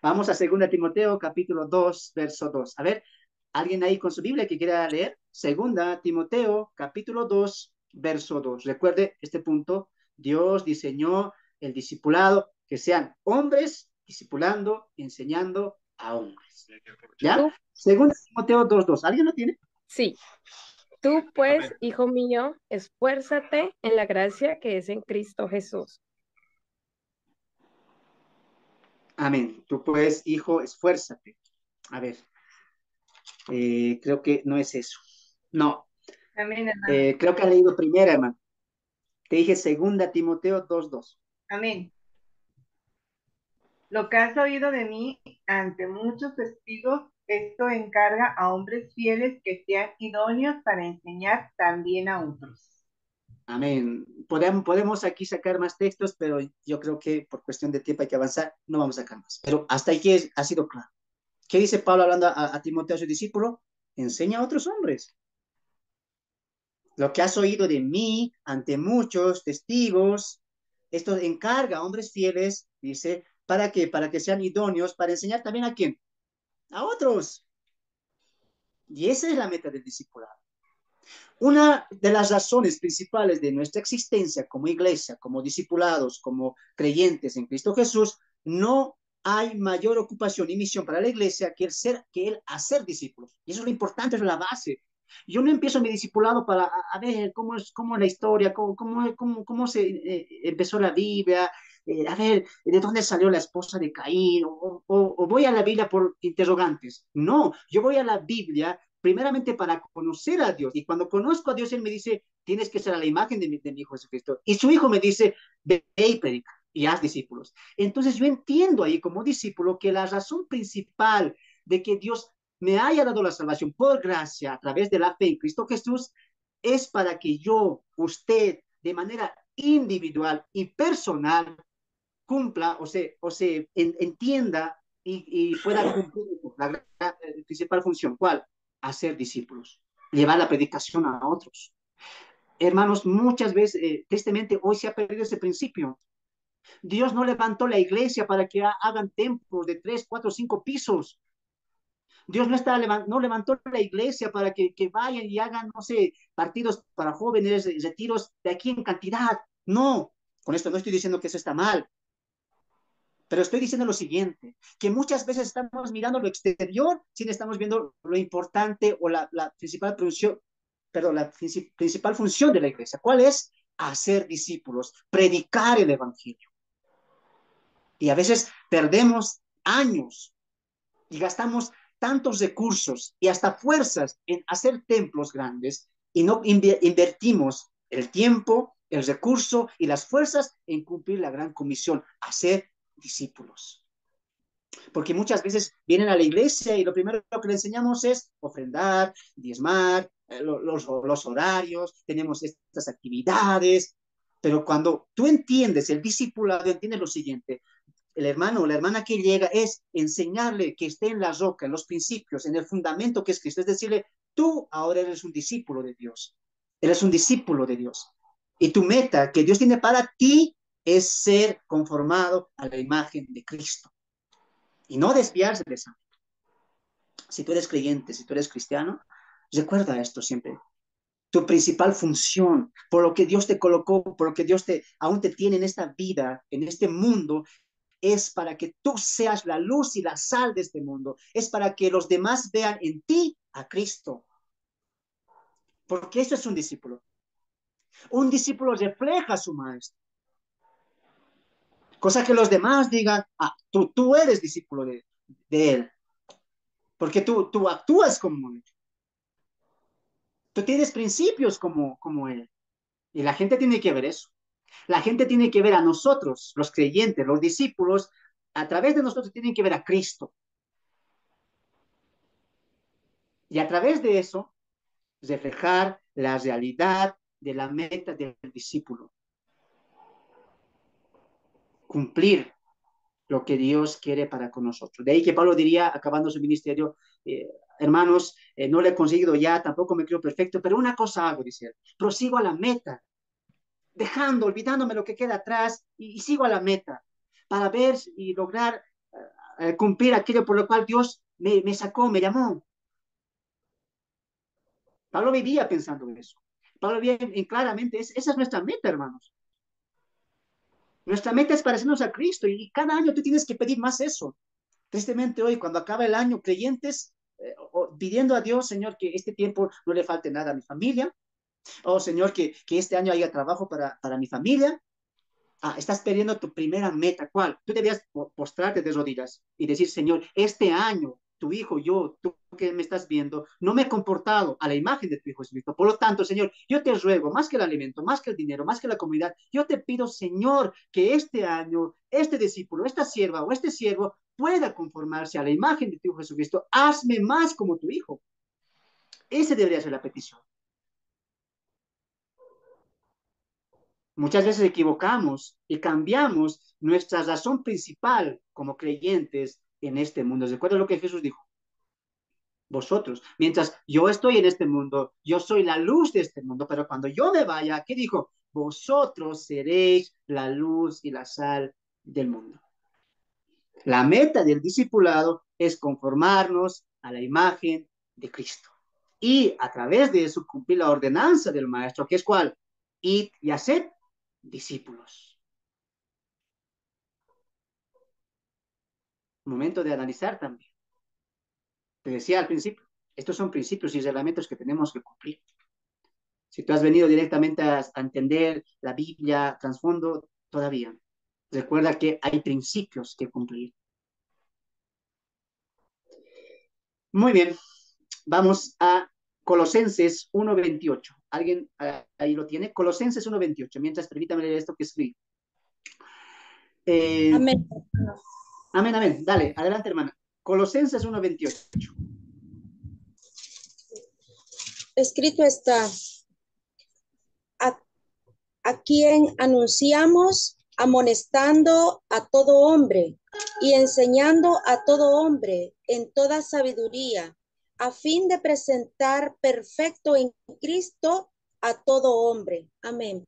Vamos a 2 Timoteo, capítulo 2, verso 2. A ver, ¿alguien ahí con su Biblia que quiera leer? 2 Timoteo, capítulo 2, verso 2. Recuerde este punto. Dios diseñó el discipulado, que sean hombres discipulando, enseñando a hombres. ¿Ya? Tú, 2 Timoteo 2, 2. ¿Alguien lo tiene? sí, tú pues, hijo mío, esfuérzate en la gracia que es en Cristo Jesús. Amén. Tú pues, hijo, esfuérzate. A ver, creo que no es eso. No, Amén, hermano. creo que ha leído primera, hermano. Te dije 2 Timoteo 2, 2. Amén. Lo que has oído de mí ante muchos testigos, esto encarga a hombres fieles que sean idóneos para enseñar también a otros. Amén. Podemos aquí sacar más textos, pero yo creo que por cuestión de tiempo hay que avanzar, no vamos a sacar más. Pero hasta aquí ha sido claro. ¿Qué dice Pablo hablando a Timoteo, su discípulo? Enseña a otros hombres. Lo que has oído de mí ante muchos testigos, esto encarga a hombres fieles, dice, ¿para qué? Para que sean idóneos, para enseñar también a quién, a otros. Y esa es la meta del discipulado. Una de las razones principales de nuestra existencia como iglesia, como discipulados, como creyentes en Cristo Jesús, no hay mayor ocupación y misión para la iglesia que el hacer discípulos. Y eso es lo importante, es la base. Yo no empiezo mi discipulado para a ver cómo es la historia, cómo se empezó la Biblia, a ver de dónde salió la esposa de Caín, o voy a la Biblia por interrogantes. No, yo voy a la Biblia primeramente para conocer a Dios. Y cuando conozco a Dios, Él me dice, tienes que ser a la imagen de mi Hijo Jesucristo. Y su Hijo me dice, ve y predica y haz discípulos. Entonces yo entiendo ahí como discípulo que la razón principal de que Dios me haya dado la salvación por gracia a través de la fe en Cristo Jesús es para que yo, usted, de manera individual y personal, cumpla entienda y pueda cumplir la principal función. ¿Cuál? Hacer discípulos, llevar la predicación a otros. Hermanos, muchas veces, tristemente, hoy se ha perdido ese principio. Dios no levantó la iglesia para que hagan templos de 3, 4, 5 pisos. Dios no levantó la iglesia para que vayan y hagan, no sé, partidos para jóvenes, retiros de aquí en cantidad. No, con esto no estoy diciendo que eso está mal, pero estoy diciendo lo siguiente, que muchas veces estamos mirando lo exterior sin estamos viendo lo importante o la principal función, perdón, principal función de la iglesia. ¿Cuál es? Hacer discípulos, predicar el evangelio. Y a veces perdemos años y gastamos tantos recursos y hasta fuerzas en hacer templos grandes y no invertimos el tiempo, el recurso y las fuerzas en cumplir la gran comisión, hacer discípulos. Porque muchas veces vienen a la iglesia y lo primero que le enseñamos es ofrendar, diezmar, los horarios, tenemos estas actividades, pero cuando tú entiendes el discipulado, entiendes lo siguiente, el hermano o la hermana que llega es enseñarle que esté en la roca, en los principios, en el fundamento que es Cristo, es decirle, tú ahora eres un discípulo de Dios, eres un discípulo de Dios, y tu meta que Dios tiene para ti es ser conformado a la imagen de Cristo y no desviarse de esa. Si tú eres creyente, si tú eres cristiano, recuerda esto siempre. Tu principal función, por lo que Dios te colocó, por lo que Dios aún te tiene en esta vida, en este mundo, es para que tú seas la luz y la sal de este mundo. Es para que los demás vean en ti a Cristo. Porque eso es un discípulo. Un discípulo refleja a su maestro. Cosa que los demás digan, tú eres discípulo de él. Porque tú actúas como él. Tú tienes principios como él. Y la gente tiene que ver eso. La gente tiene que ver a nosotros, los creyentes, los discípulos, a través de nosotros tienen que ver a Cristo. Y a través de eso, reflejar la realidad de la meta del discípulo. Cumplir lo que Dios quiere para con nosotros. De ahí que Pablo diría, acabando su ministerio, hermanos, no le he conseguido ya, tampoco me creo perfecto, pero una cosa hago, dice él, prosigo a la meta, olvidándome lo que queda atrás y sigo a la meta para ver y lograr cumplir aquello por lo cual Dios me sacó, me llamó. Pablo vivía pensando en eso. Pablo vivía claramente, esa es nuestra meta, hermanos. Nuestra meta es parecernos a Cristo y cada año tú tienes que pedir más eso. Tristemente hoy, cuando acaba el año, creyentes pidiendo a Dios, Señor, que este tiempo no le falte nada a mi familia. Oh, Señor, que este año haya trabajo para mi familia. Estás perdiendo tu primera meta. ¿Cuál? Tú debías postrarte de rodillas y decir, Señor, este año, tu hijo, tú que me estás viendo, no me he comportado a la imagen de tu Hijo Jesucristo. Por lo tanto, Señor, yo te ruego, más que el alimento, más que el dinero, más que la comunidad, yo te pido, Señor, que este año, este discípulo, esta sierva o este siervo pueda conformarse a la imagen de tu Hijo Jesucristo. Hazme más como tu Hijo. Esa debería ser la petición. Muchas veces equivocamos y cambiamos nuestra razón principal como creyentes en este mundo. ¿Recuerda lo que Jesús dijo? Vosotros, mientras yo estoy en este mundo, yo soy la luz de este mundo, pero cuando yo me vaya, ¿qué dijo? Vosotros seréis la luz y la sal del mundo. La meta del discipulado es conformarnos a la imagen de Cristo. y a través de eso cumplir la ordenanza del maestro, que es cuál, id y haced discípulos. Momento de analizar también. Te decía al principio, estos son principios y reglamentos que tenemos que cumplir. Si tú has venido directamente a entender la Biblia, trasfondo, todavía. Recuerda que hay principios que cumplir. Muy bien, vamos a Colosenses 1:28. ¿Alguien ahí lo tiene? Colosenses 1:28. Mientras, permítame leer esto que escribí. Amén. Amén, amén. Dale, adelante, hermana. Colosenses 1:28. Escrito está, a, a quien anunciamos amonestando a todo hombre y enseñando a todo hombre en toda sabiduría, a fin de presentar perfecto en Cristo a todo hombre. Amén.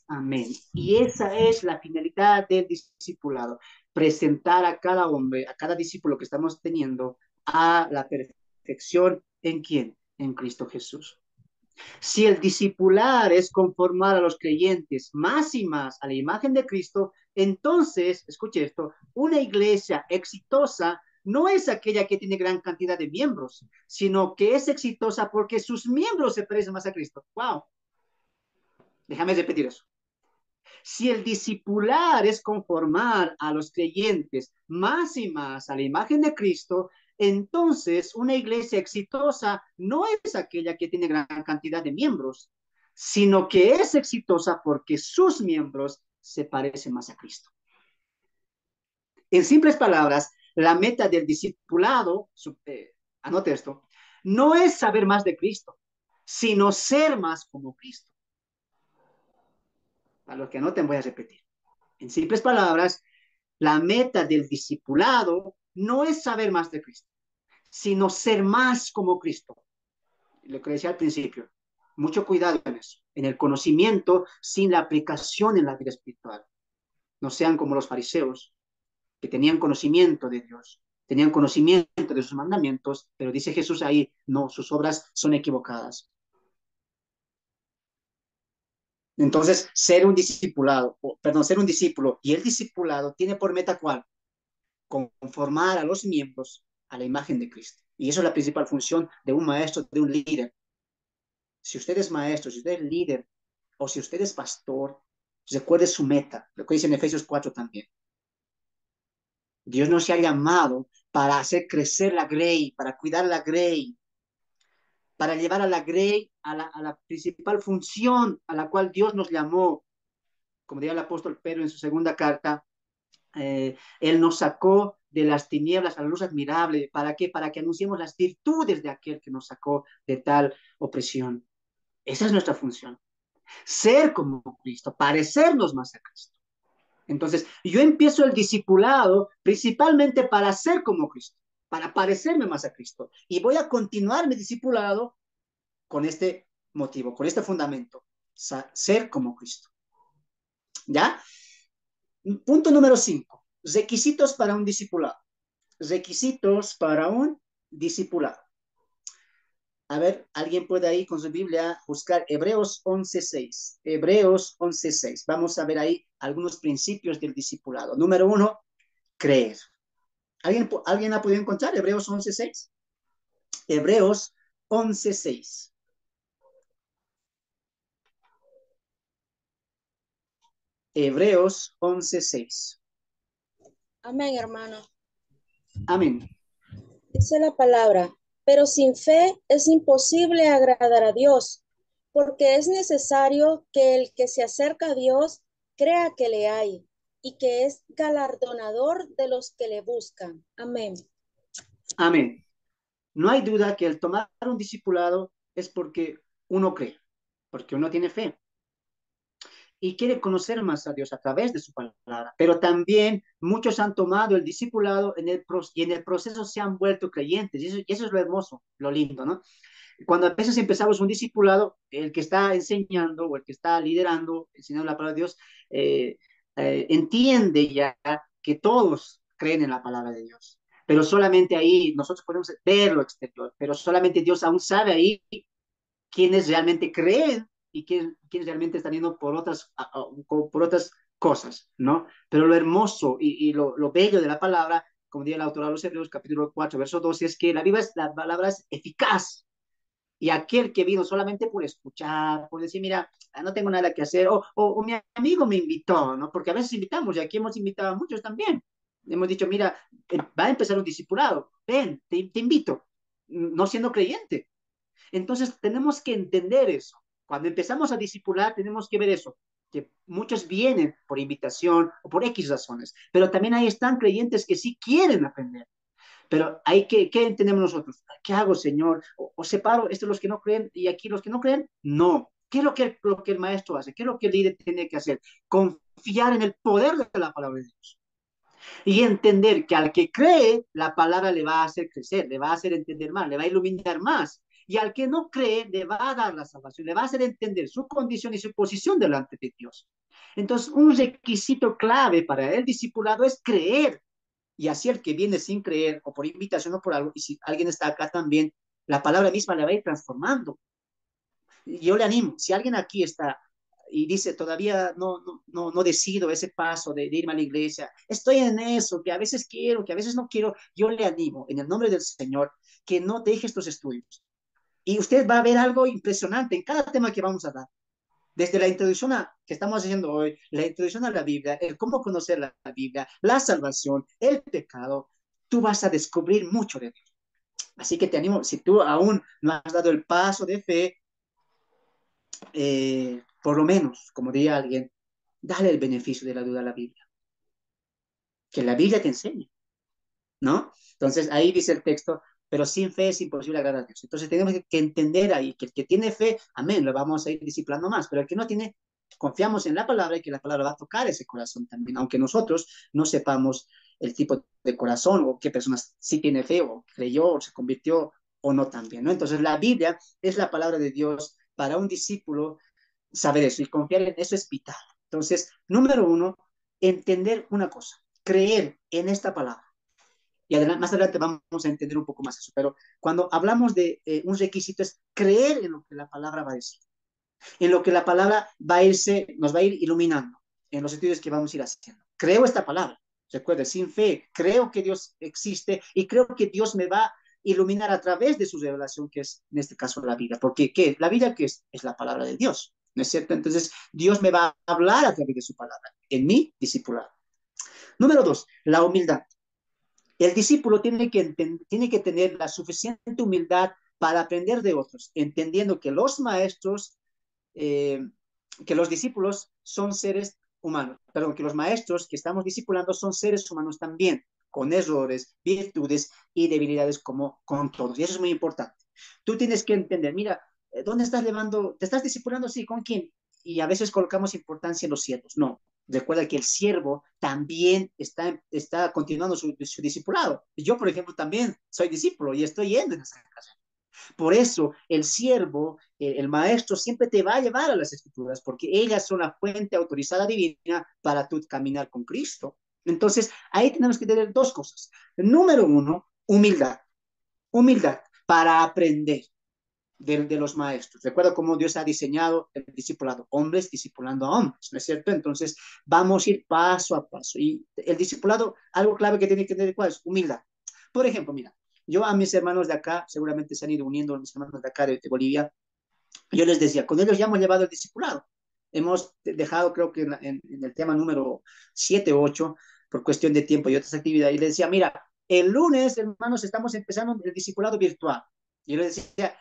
Amén. Y esa es la finalidad del discipulado, presentar a cada hombre, a cada discípulo que estamos teniendo, a la perfección. ¿En quién? En Cristo Jesús. Si el discipular es conformar a los creyentes más y más a la imagen de Cristo, entonces, escuche esto, una iglesia exitosa no es aquella que tiene gran cantidad de miembros, sino que es exitosa porque sus miembros se parecen más a Cristo. ¡Wow! Déjame repetir eso. Si el discipular es conformar a los creyentes más y más a la imagen de Cristo, entonces una iglesia exitosa no es aquella que tiene gran cantidad de miembros, sino que es exitosa porque sus miembros se parecen más a Cristo. En simples palabras, la meta del discipulado, anote esto, no es saber más de Cristo, sino ser más como Cristo. Para los que anoten, voy a repetir. En simples palabras, la meta del discipulado no es saber más de Cristo, sino ser más como Cristo. Lo que decía al principio, mucho cuidado en eso, en el conocimiento sin la aplicación en la vida espiritual. No sean como los fariseos, que tenían conocimiento de Dios, tenían conocimiento de sus mandamientos, pero dice Jesús ahí, no, sus obras son equivocadas. Entonces, ser un discipulado, ser un discípulo y el discipulado tiene por meta ¿cuál? Conformar a los miembros a la imagen de Cristo. Y eso es la principal función de un maestro, de un líder. Si usted es maestro, si usted es líder, o si usted es pastor, recuerde su meta, lo que dice en Efesios 4 también. Dios nos ha llamado para hacer crecer la grey, para cuidar la grey, para llevar a la grey a la principal función a la cual Dios nos llamó. Como diría el apóstol Pedro en su segunda carta, Él nos sacó de las tinieblas a la luz admirable. ¿Para qué? Para que anunciemos las virtudes de aquel que nos sacó de tal opresión. Esa es nuestra función. Ser como Cristo, parecernos más a Cristo. Entonces, yo empiezo el discipulado principalmente para ser como Cristo, para parecerme más a Cristo. Y voy a continuar mi discipulado con este motivo, con este fundamento, ser como Cristo. ¿Ya? Punto número 5. Requisitos para un discipulado. Requisitos para un discipulado. A ver, alguien puede ahí con su Biblia buscar Hebreos 11:6. Hebreos 11:6. Vamos a ver ahí algunos principios del discipulado. Número 1, creer. ¿Alguien ha podido encontrar Hebreos 11:6? Hebreos 11:6. Hebreos 11:6. Amén, hermano. Amén. Dice la palabra, pero sin fe es imposible agradar a Dios, porque es necesario que el que se acerca a Dios crea que le hay y que es galardonador de los que le buscan. Amén. Amén. No hay duda que el tomar un discipulado es porque uno cree, porque uno tiene fe y quiere conocer más a Dios a través de su palabra. Pero también muchos han tomado el discipulado y en el proceso se han vuelto creyentes. Y eso es lo hermoso, lo lindo, ¿no? Cuando a veces empezamos un discipulado, el que está enseñando o el que está liderando, enseñando la palabra de Dios, entiende ya que todos creen en la palabra de Dios. pero solamente ahí nosotros podemos ver lo exterior, pero solamente Dios aún sabe ahí quiénes realmente creen y quiénes realmente están yendo por otras cosas, ¿no? Pero lo hermoso y lo bello de la palabra, como dice el autor a los Hebreos, capítulo 4, verso 12, es que la palabra es eficaz. Y aquel que vino solamente por escuchar, por decir, mira, no tengo nada que hacer, o mi amigo me invitó, ¿no? Porque a veces invitamos, y aquí hemos invitado a muchos también. Hemos dicho, mira, va a empezar un discipulado, ven, te invito, no siendo creyente. Entonces tenemos que entender eso. Cuando empezamos a discipular, tenemos que ver eso, que muchos vienen por invitación o por X razones, pero también ahí están creyentes que sí quieren aprender. Pero hay ¿qué entendemos nosotros? ¿Qué hago, Señor? O separo estos los que no creen y aquí los que no creen. No. ¿Qué es lo que el maestro hace? ¿Qué es lo que el líder tiene que hacer? Confiar en el poder de la palabra de Dios y entender que al que cree, la palabra le va a hacer crecer, le va a hacer entender más, le va a iluminar más. Y al que no cree, le va a dar la salvación, le va a hacer entender su condición y su posición delante de Dios. Entonces, un requisito clave para el discipulado es creer. Y así el que viene sin creer o por invitación o por algo, y si alguien está acá también, la palabra misma le va a ir transformando. Yo le animo, si alguien aquí está y dice, todavía no decido ese paso de irme a la iglesia, estoy en eso, que a veces quiero, que a veces no quiero, yo le animo en el nombre del Señor que no deje estos estudios. Y usted va a ver algo impresionante en cada tema que vamos a dar. Desde la introducción que estamos haciendo hoy, la introducción a la Biblia, el cómo conocer la Biblia, la salvación, el pecado, tú vas a descubrir mucho de Dios. Así que te animo, si tú aún no has dado el paso de fe, por lo menos, como diría alguien, dale el beneficio de la duda a la Biblia, que la Biblia te enseñe, ¿no? Entonces ahí dice el texto, pero sin fe es imposible agradar a Dios. Entonces tenemos que entender ahí que el que tiene fe, amén, lo vamos a ir disciplinando más, pero el que no tiene, confiamos en la palabra y que la palabra va a tocar ese corazón también, aunque nosotros no sepamos el tipo de corazón o qué personas sí tiene fe o creyó o se convirtió o no también, ¿no? Entonces la Biblia es la palabra de Dios para un discípulo, saber eso y confiar en eso es vital. Entonces, número uno, entender una cosa, creer en esta palabra y más adelante vamos a entender un poco más eso, pero cuando hablamos de un requisito es creer en lo que la palabra va a decir, en lo que la palabra nos va a ir iluminando en los estudios que vamos a ir haciendo. Creo esta palabra, recuerde, sin fe, creo que Dios existe y creo que Dios me va a iluminar a través de su revelación, que es en este caso la Biblia, porque ¿qué? La Biblia que es la palabra de Dios, ¿no es cierto? Entonces Dios me va a hablar a través de su palabra, en mi discipulado. Número dos, la humildad. El discípulo tiene que tener la suficiente humildad para aprender de otros, entendiendo que los maestros, eh, que los discípulos son seres humanos, perdón, que los maestros que estamos discipulando son seres humanos también, con errores, virtudes y debilidades como con todos. Y eso es muy importante. Tú tienes que entender, mira, ¿dónde estás llevando? ¿Te estás discipulando? Sí, ¿con quién? Y a veces colocamos importancia en los siervos. No, recuerda que el siervo también está continuando su discipulado. Yo, por ejemplo, también soy discípulo y estoy yendo en esa casa. Por eso el siervo, el maestro, siempre te va a llevar a las escrituras, porque ellas son la fuente autorizada divina para tu caminar con Cristo. Entonces, ahí tenemos que tener dos cosas. Número uno, humildad. Humildad para aprender de los maestros. Recuerda cómo Dios ha diseñado el discipulado, hombres discipulando a hombres, ¿no es cierto? Entonces, vamos a ir paso a paso. Y el discipulado, algo clave que tiene que tener, ¿cuál es? Humildad. Por ejemplo, mira, yo a mis hermanos de acá, seguramente se han ido uniendo a mis hermanos de acá de Bolivia, yo les decía, con ellos ya hemos llevado el discipulado. Hemos dejado, creo que en el tema número 7 o 8, por cuestión de tiempo y otras actividades, y les decía, mira, el lunes, hermanos, estamos empezando el discipulado virtual. Y yo les decía,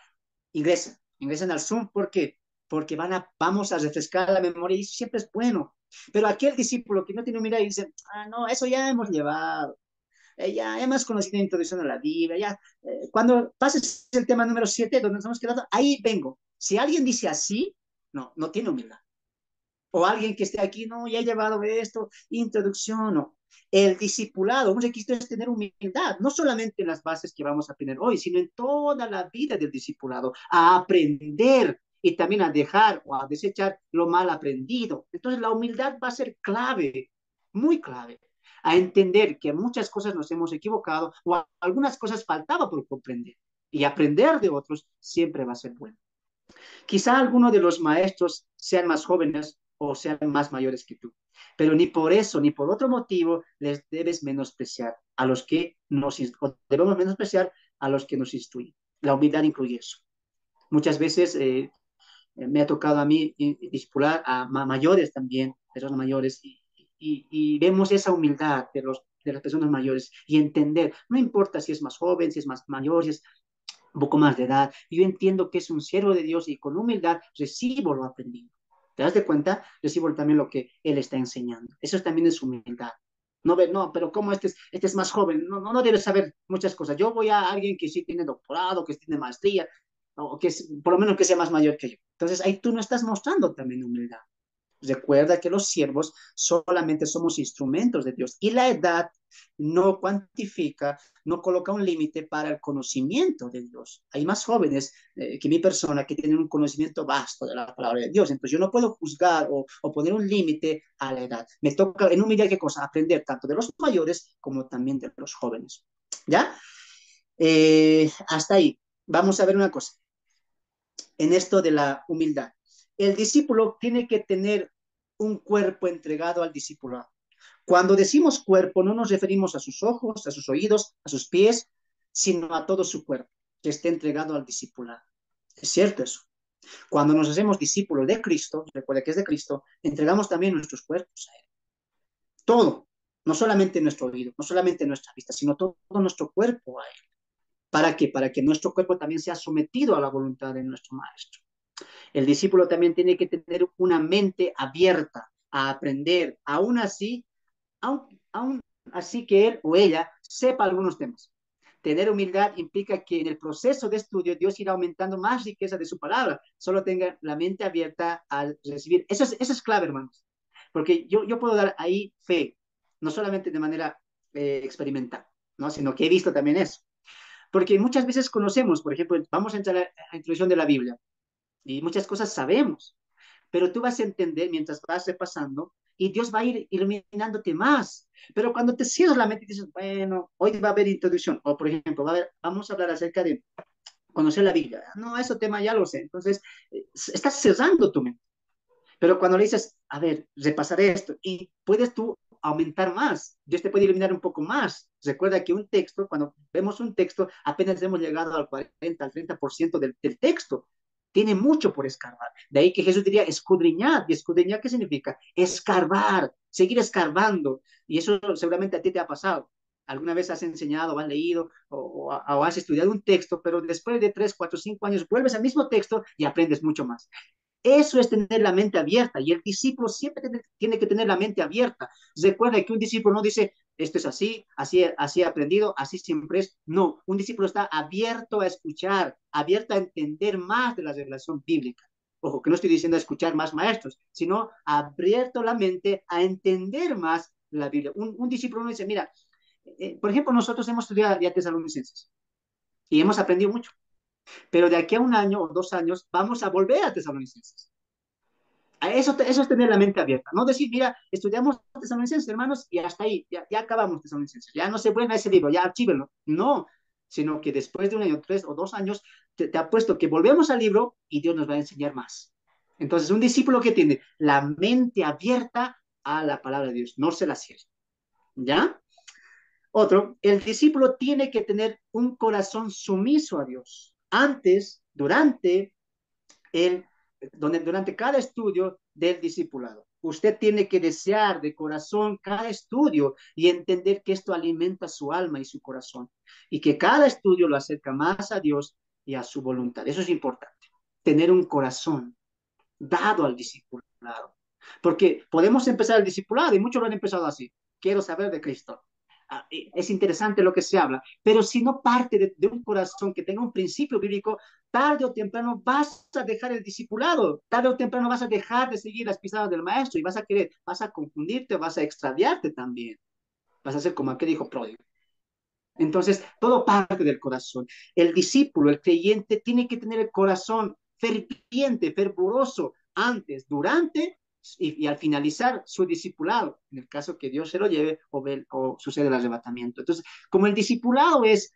ingresen al Zoom, ¿por qué? Porque vamos a refrescar la memoria y siempre es bueno. Pero aquel discípulo que no tiene humildad y dice, no, eso ya hemos llevado, ya hemos conocido la introducción a la Biblia, ya, cuando pases el tema número 7, donde nos hemos quedado, ahí vengo. Si alguien dice así, no tiene humildad. O alguien que esté aquí, no, ya he llevado esto, introducción, no. El discipulado, un requisito es tener humildad, no solamente en las bases que vamos a tener hoy, sino en toda la vida del discipulado, a aprender y también a dejar o a desechar lo mal aprendido. Entonces la humildad va a ser clave, muy clave. a entender que muchas cosas nos hemos equivocado o algunas cosas faltaba por comprender. Y aprender de otros siempre va a ser bueno. Quizá algunos de los maestros sean más jóvenes o sean más mayores que tú, pero ni por eso ni por otro motivo les debes menospreciar a los que o debemos menospreciar a los que nos instruyen. La humildad incluye eso. Muchas veces me ha tocado a mí discipular a mayores también, personas mayores, y vemos esa humildad de las personas mayores y entender, no importa si es más joven, si es más mayor, si es un poco más de edad, yo entiendo que es un siervo de Dios y con humildad recibo lo aprendido. ¿Te das de cuenta? Recibo también lo que Él está enseñando. Eso también es humildad. No, no, pero como este es más joven, no debe saber muchas cosas. Yo voy a alguien que sí tiene doctorado, que tiene maestría, o que es, por lo menos que sea más mayor que yo. Entonces ahí tú no estás mostrando también humildad. Recuerda que los siervos solamente somos instrumentos de Dios y la edad no cuantifica, no coloca un límite para el conocimiento de Dios. Hay más jóvenes que mi persona que tienen un conocimiento vasto de la palabra de Dios. Entonces yo no puedo juzgar o poner un límite a la edad. Me toca en humildad qué cosa, aprender tanto de los mayores como también de los jóvenes. ¿Ya? Hasta ahí. Vamos a ver una cosa en esto de la humildad. El discípulo tiene que tener un cuerpo entregado al discipulado. Cuando decimos cuerpo, no nos referimos a sus ojos, a sus oídos, a sus pies, sino a todo su cuerpo, que esté entregado al discipulado. Es cierto eso. Cuando nos hacemos discípulos de Cristo, recuerda que es de Cristo, entregamos también nuestros cuerpos a Él. Todo, no solamente nuestro oído, no solamente nuestra vista, sino todo nuestro cuerpo a Él. ¿Para qué? Para que nuestro cuerpo también sea sometido a la voluntad de nuestro Maestro. El discípulo también tiene que tener una mente abierta a aprender, aún así que él o ella sepa algunos temas. Tener humildad implica que en el proceso de estudio Dios irá aumentando más riqueza de su palabra. Solo tenga la mente abierta al recibir. Eso es clave, hermanos. Porque yo puedo dar ahí fe, no solamente de manera experimental, ¿no? Sino que he visto también eso. Porque muchas veces conocemos, por ejemplo, vamos a entrar a la introducción de la Biblia y muchas cosas sabemos, pero tú vas a entender mientras vas repasando y Dios va a ir iluminándote más. Pero cuando te cierras la mente y dices, bueno, hoy va a haber introducción, o por ejemplo, vamos a hablar acerca de conocer la Biblia. No, ese tema ya lo sé. Entonces, estás cerrando tu mente. Pero cuando le dices, a ver, repasaré esto, y puedes tú aumentar más, Dios te puede iluminar un poco más. Recuerda que un texto, cuando vemos un texto, apenas hemos llegado al 40, al 30% del texto. Tiene mucho por escarbar. De ahí que Jesús diría escudriñar. ¿Y escudriñar qué significa? Escarbar, seguir escarbando. Y eso seguramente a ti te ha pasado. Alguna vez has enseñado, o has leído o has estudiado un texto, pero después de 3, 4, 5 años vuelves al mismo texto y aprendes mucho más. Eso es tener la mente abierta y el discípulo siempre tiene que tener la mente abierta. Recuerda que un discípulo no dice, esto es así, así he aprendido, así siempre es. No, un discípulo está abierto a escuchar, abierto a entender más de la revelación bíblica. Ojo, que no estoy diciendo a escuchar más maestros, sino abierto la mente a entender más la Biblia. Un discípulo no dice, mira, por ejemplo, nosotros hemos estudiado ya Tesalonicenses y hemos aprendido mucho. Pero de aquí a 1 año o 2 años vamos a volver a Tesalonicenses. Eso es tener la mente abierta. No decir, mira, estudiamos Tesalonicenses, hermanos, y hasta ahí, ya acabamos Tesalonicenses. Ya no se vuelve a ese libro, ya archívenlo. No, sino que después de 1 año, 3 o 2 años, te apuesto que volvemos al libro y Dios nos va a enseñar más. Entonces, un discípulo que tiene la mente abierta a la palabra de Dios, no se la cierre. ¿Ya? Otro, el discípulo tiene que tener un corazón sumiso a Dios. Antes, el, durante cada estudio del discipulado. Usted tiene que desear de corazón cada estudio y entender que esto alimenta su alma y su corazón y que cada estudio lo acerca más a Dios y a su voluntad. Eso es importante, tener un corazón dado al discipulado. Porque podemos empezar el discipulado y muchos lo han empezado así. Quiero saber de Cristo. Es interesante lo que se habla, pero si no parte de un corazón que tenga un principio bíblico, tarde o temprano vas a dejar el discipulado, tarde o temprano vas a dejar de seguir las pisadas del maestro y vas a confundirte, vas a extraviarte también, vas a ser como aquel hijo pródigo. Entonces, todo parte del corazón. El discípulo, el creyente, tiene que tener el corazón ferviente, fervoroso, antes, durante y al finalizar su discipulado, en el caso que Dios se lo lleve o sucede el arrebatamiento. Entonces, como el discipulado es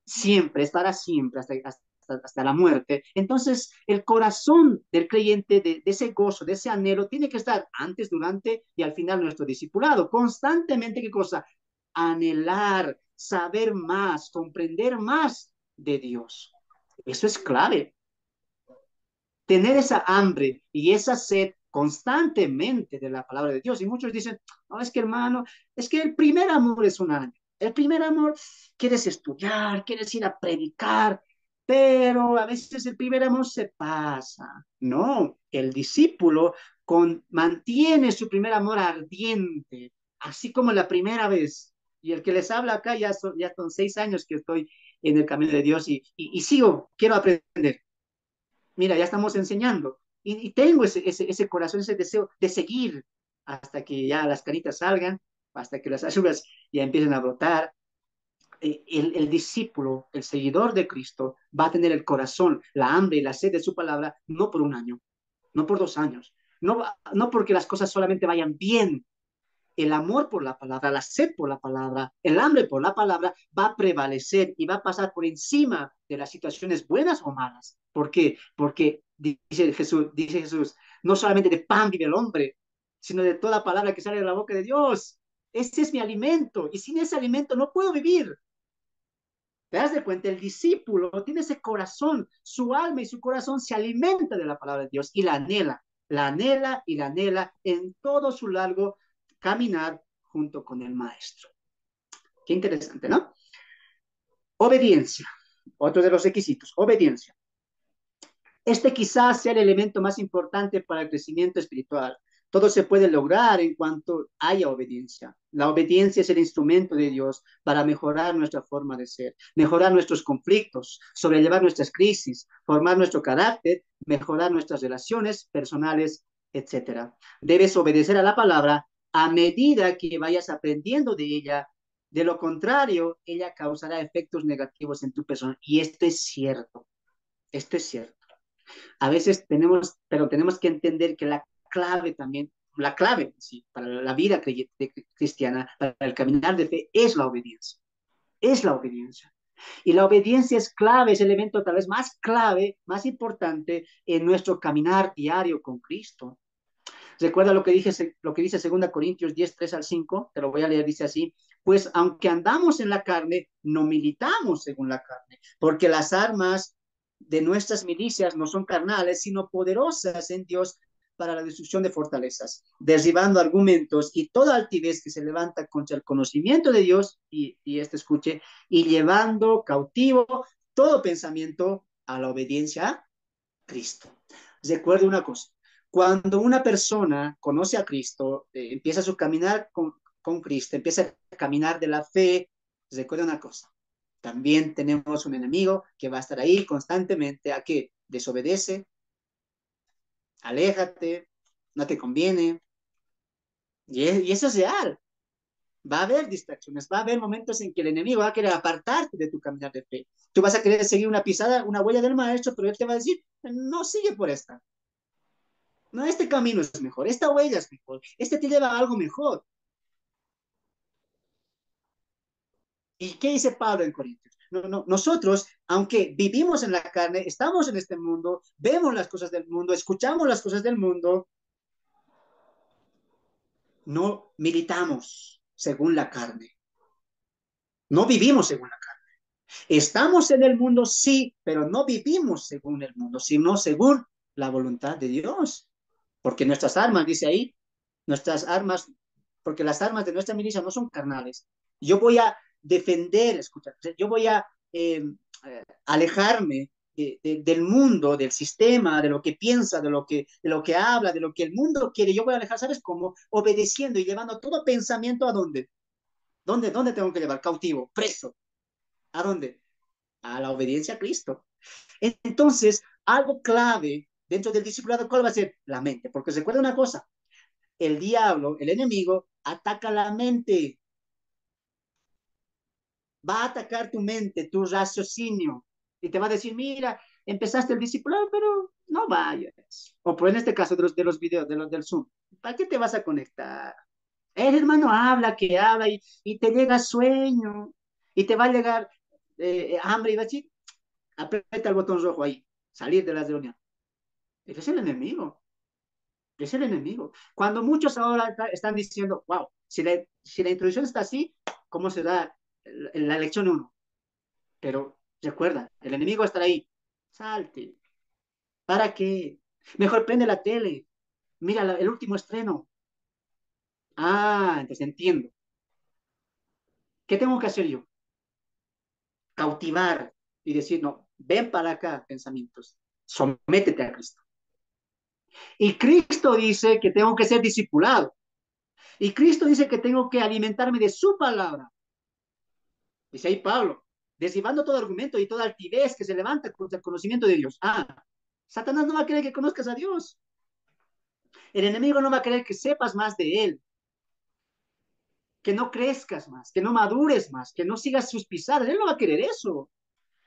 siempre, es para siempre, hasta la muerte, entonces el corazón del creyente, de ese gozo, de ese anhelo, tiene que estar antes, durante y al final nuestro discipulado. Constantemente, ¿qué cosa? Anhelar, saber más, comprender más de Dios. Eso es clave. Tener esa hambre y esa sed constantemente de la palabra de Dios. Y muchos dicen, no, es que hermano, es que el primer amor es un año. El primer amor, quieres estudiar, quieres ir a predicar, pero a veces el primer amor se pasa. No, el discípulo mantiene su primer amor ardiente, así como la primera vez. Y el que les habla acá ya son 6 años que estoy en el camino de Dios y sigo, quiero aprender. Mira, ya estamos enseñando. Y tengo ese corazón, ese deseo de seguir hasta que ya las caritas salgan, hasta que las arrugas ya empiecen a brotar. El discípulo, el seguidor de Cristo, va a tener el corazón, la hambre y la sed de su palabra, no por un año, no por 2 años, no porque las cosas solamente vayan bien. El amor por la palabra, la sed por la palabra, el hambre por la palabra va a prevalecer y va a pasar por encima de las situaciones buenas o malas. ¿Por qué? Porque dice Jesús, no solamente de pan vive el hombre, sino de toda palabra que sale de la boca de Dios. Ese es mi alimento y sin ese alimento no puedo vivir. ¿Te das de cuenta? El discípulo tiene ese corazón, su alma y su corazón se alimenta de la palabra de Dios y la anhela y la anhela en todo su largo caminar junto con el maestro. Qué interesante, ¿no? Obediencia, otro de los requisitos, obediencia. Este quizás sea el elemento más importante para el crecimiento espiritual. Todo se puede lograr en cuanto haya obediencia. La obediencia es el instrumento de Dios para mejorar nuestra forma de ser, mejorar nuestros conflictos, sobrellevar nuestras crisis, formar nuestro carácter, mejorar nuestras relaciones personales, etcétera. Debes obedecer a la palabra a medida que vayas aprendiendo de ella. De lo contrario, ella causará efectos negativos en tu persona. Y esto es cierto. Esto es cierto. A veces pero tenemos que entender que la clave sí, para la vida cristiana, para el caminar de fe, es la obediencia. Es la obediencia. Y la obediencia es clave, es el elemento tal vez más clave, más importante en nuestro caminar diario con Cristo. Recuerda lo que dice 2 Corintios 10, 3 al 5, te lo voy a leer, dice así, pues aunque andamos en la carne, no militamos según la carne, porque las armas de nuestras milicias no son carnales, sino poderosas en Dios para la destrucción de fortalezas, derribando argumentos y toda altivez que se levanta contra el conocimiento de Dios, y este escuche, y llevando cautivo todo pensamiento a la obediencia a Cristo. Recuerde una cosa, cuando una persona conoce a Cristo, empieza su caminar con Cristo, empieza a caminar de la fe, recuerda una cosa, también tenemos un enemigo que va a estar ahí constantemente a que desobedece, aléjate, no te conviene, y eso es real. Va a haber distracciones, va a haber momentos en que el enemigo va a querer apartarte de tu caminar de fe. Tú vas a querer seguir una pisada, una huella del maestro, pero él te va a decir, no sigue por esta. No, este camino es mejor, esta huella es mejor, este te lleva a algo mejor. ¿Y qué dice Pablo en Corintios? No, no, nosotros, aunque vivimos en la carne, estamos en este mundo, vemos las cosas del mundo, escuchamos las cosas del mundo, no militamos según la carne, no vivimos según la carne. Estamos en el mundo, sí, pero no vivimos según el mundo, sino según la voluntad de Dios. Porque nuestras armas, dice ahí, nuestras armas, porque las armas de nuestra milicia no son carnales. Yo voy a defender, escucha, yo voy a alejarme del mundo, del sistema, de lo que piensa, de lo que habla, de lo que el mundo quiere. Yo voy a alejar, ¿sabes cómo? Obedeciendo y llevando todo pensamiento a dónde. ¿Dónde tengo que llevar? Cautivo, preso. ¿A dónde? A la obediencia a Cristo. Entonces, algo clave dentro del discipulado, ¿cuál va a ser? La mente. Porque recuerda una cosa, el diablo, el enemigo, ataca la mente. Va a atacar tu mente, tu raciocinio. Y te va a decir, mira, empezaste el discipulado, pero no vayas. O por en este caso de los videos, del Zoom. ¿Para qué te vas a conectar? El hermano habla, que habla y te llega sueño y te va a llegar hambre y va a decir, aprieta el botón rojo ahí, salir de la reunión. Ese es el enemigo, es el enemigo. Cuando muchos ahora están diciendo, wow, si la introducción está así, ¿cómo será la lección uno? Pero recuerda, el enemigo estará ahí. Salte. ¿Para qué? Mejor prende la tele. Mira el último estreno. Ah, entonces entiendo. ¿Qué tengo que hacer yo? Cautivar y decir, no, ven para acá, pensamientos. Sométete a Cristo. Y Cristo dice que tengo que ser discipulado. Y Cristo dice que tengo que alimentarme de su palabra. Dice ahí Pablo, derribando todo argumento y toda altivez que se levanta contra el conocimiento de Dios. Ah, Satanás no va a querer que conozcas a Dios. El enemigo no va a querer que sepas más de él, que no crezcas más, que no madures más, que no sigas sus pisadas. Él no va a querer eso.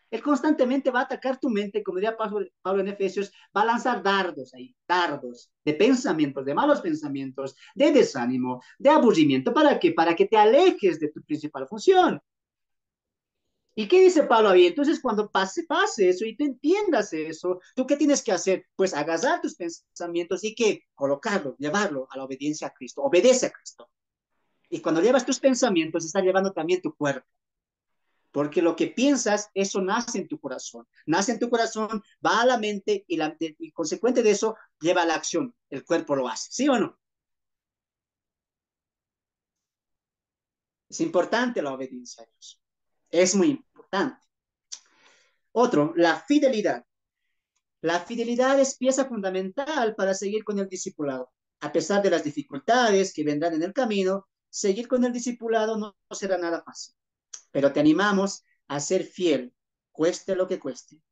Él constantemente va a atacar tu mente, como diría Pablo en Efesios, va a lanzar dardos ahí, dardos de pensamientos, de malos pensamientos, de desánimo, de aburrimiento. ¿Para qué? Para que te alejes de tu principal función. ¿Y qué dice Pablo ahí? Entonces, cuando pase eso y tú entiendas eso, ¿tú qué tienes que hacer? Pues agarrar tus pensamientos y que colocarlo, llevarlo a la obediencia a Cristo. Obedece a Cristo. Y cuando llevas tus pensamientos, estás llevando también tu cuerpo. Porque lo que piensas, eso nace en tu corazón. Nace en tu corazón, va a la mente y consecuente de eso, lleva a la acción. El cuerpo lo hace. ¿Sí o no? Es importante la obediencia a Dios. Es muy importante. Otro, la fidelidad. La fidelidad es pieza fundamental para seguir con el discipulado. A pesar de las dificultades que vendrán en el camino, seguir con el discipulado no será nada fácil. Pero te animamos a ser fiel, cueste lo que cueste.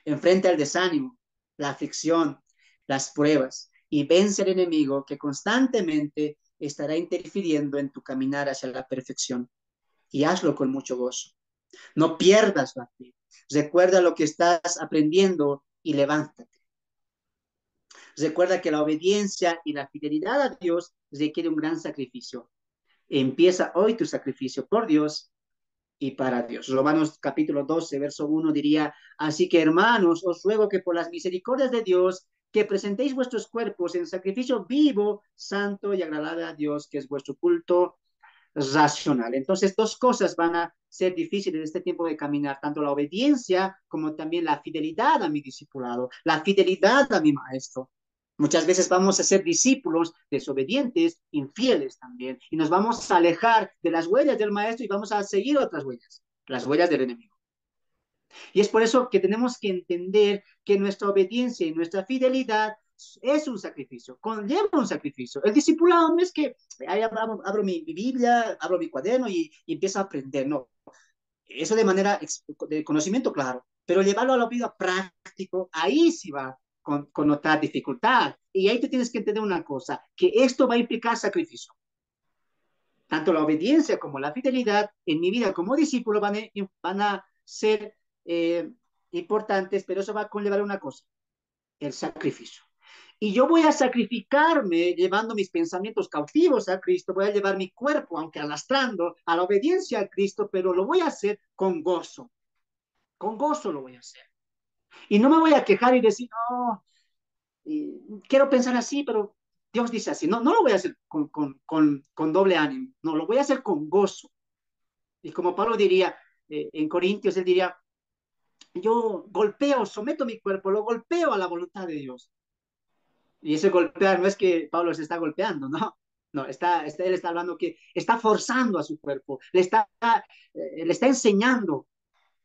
Enfrenta el desánimo, la aflicción, las pruebas y vence al enemigo que constantemente estará interfiriendo en tu caminar hacia la perfección. Y hazlo con mucho gozo. No pierdas la fe. Recuerda lo que estás aprendiendo y levántate. Recuerda que la obediencia y la fidelidad a Dios requiere un gran sacrificio. Empieza hoy tu sacrificio por Dios y para Dios. Romanos capítulo 12, verso 1 diría, así que hermanos, os ruego que por las misericordias de Dios, que presentéis vuestros cuerpos en sacrificio vivo, santo y agradable a Dios, que es vuestro culto racional. Entonces, dos cosas van a ser difíciles en este tiempo de caminar, tanto la obediencia como también la fidelidad a mi discipulado, la fidelidad a mi maestro. Muchas veces vamos a ser discípulos desobedientes, infieles también, y nos vamos a alejar de las huellas del maestro y vamos a seguir otras huellas, las huellas del enemigo. Y es por eso que tenemos que entender que nuestra obediencia y nuestra fidelidad es un sacrificio, conlleva un sacrificio. El discipulado no es que ahí abro mi Biblia, abro mi cuaderno y empiezo a aprender, no. Eso de manera de conocimiento, claro, pero llevarlo a la vida práctico, ahí sí va con otra dificultad. Y ahí tú tienes que entender una cosa, que esto va a implicar sacrificio. Tanto la obediencia como la fidelidad en mi vida como discípulo van a ser eh, importantes, pero eso va a conllevar una cosa, el sacrificio. Y yo voy a sacrificarme llevando mis pensamientos cautivos a Cristo, voy a llevar mi cuerpo, aunque arrastrando, a la obediencia a Cristo, pero lo voy a hacer con gozo lo voy a hacer. Y no me voy a quejar y decir, no, quiero pensar así, pero Dios dice así. No, no lo voy a hacer con doble ánimo, no, lo voy a hacer con gozo. Y como Pablo diría en Corintios, él diría, yo golpeo, someto mi cuerpo, lo golpeo a la voluntad de Dios. Y ese golpear no es que Pablo se está golpeando, ¿no? No, él está hablando que está forzando a su cuerpo, le está enseñando,